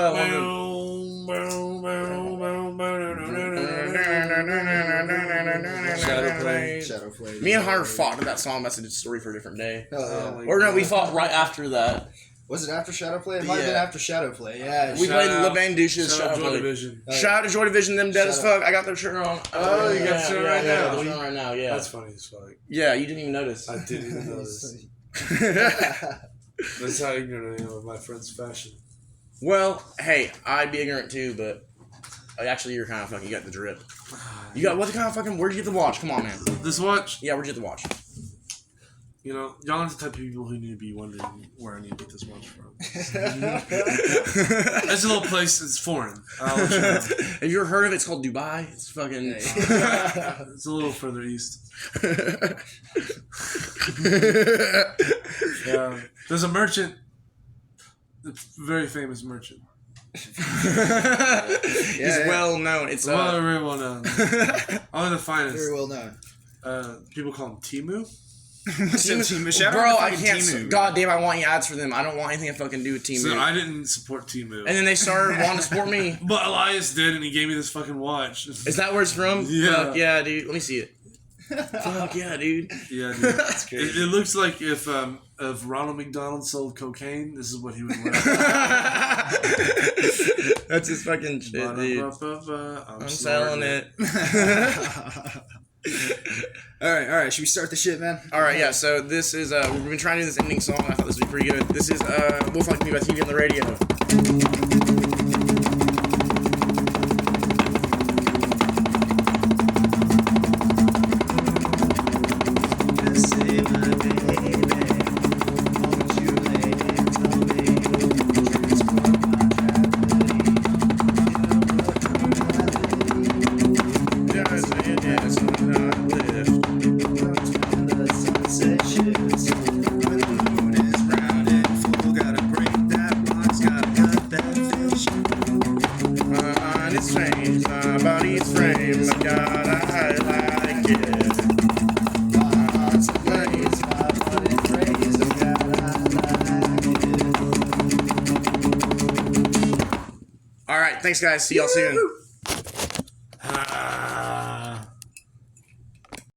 Shadow Flame. Me and Hunter fought to that song. That's a story for a different day. Oh, my Or no, God. we fought right after that. Was it after Shadow Play? It might have been Yeah. after Shadow Play. Yeah. We Shout played out- Le Bang Douches. Shout out Shout Joy out Division. Shout out to Joy Division, them dead as Shout fuck. I got their shirt on. Oh, you got the shirt right now. The shirt on right now, yeah. That's funny as fuck. Yeah, you didn't even notice. I didn't even notice. That's how ignorant I am of my friend's fashion. Well, hey, I'd be ignorant too, but actually, you're kind of fucking. You got the drip. You got what the kind of fucking? Where'd you get the watch? Come on, man. This watch, Yeah, where'd you get the watch? you know, y'all are the type of people who need to be wondering where I need to get this watch from. It's a little place, it's foreign. I'll let you know. Have you ever heard of it? It's called Dubai. It's fucking. It's a little further east. Yeah. There's a merchant, a very famous merchant. He's well known. It's Very well known. Only the finest. Very well known. People call him Timu. Shout bro, out to I fucking can't. Temu. God damn, I want you ads for them. I don't want anything to fucking do with Team So Moon. I didn't support Timu. And then they started wanting to support me. But Elias did, and he gave me this fucking watch. Is that where it's from? Yeah. Fuck yeah, dude. Let me see it. Fuck yeah, dude. Yeah, dude. That's crazy. It looks like if Ronald McDonald sold cocaine, this is what he would wear. That's his fucking shit, dude. I'm I'm selling it. All right. Should we start the shit, man? All right, yeah. So this is we've been trying to do this ending song. I thought this would be pretty good. This is Wolf Like Me by TV on the Radio. All right, thanks guys. See y'all soon.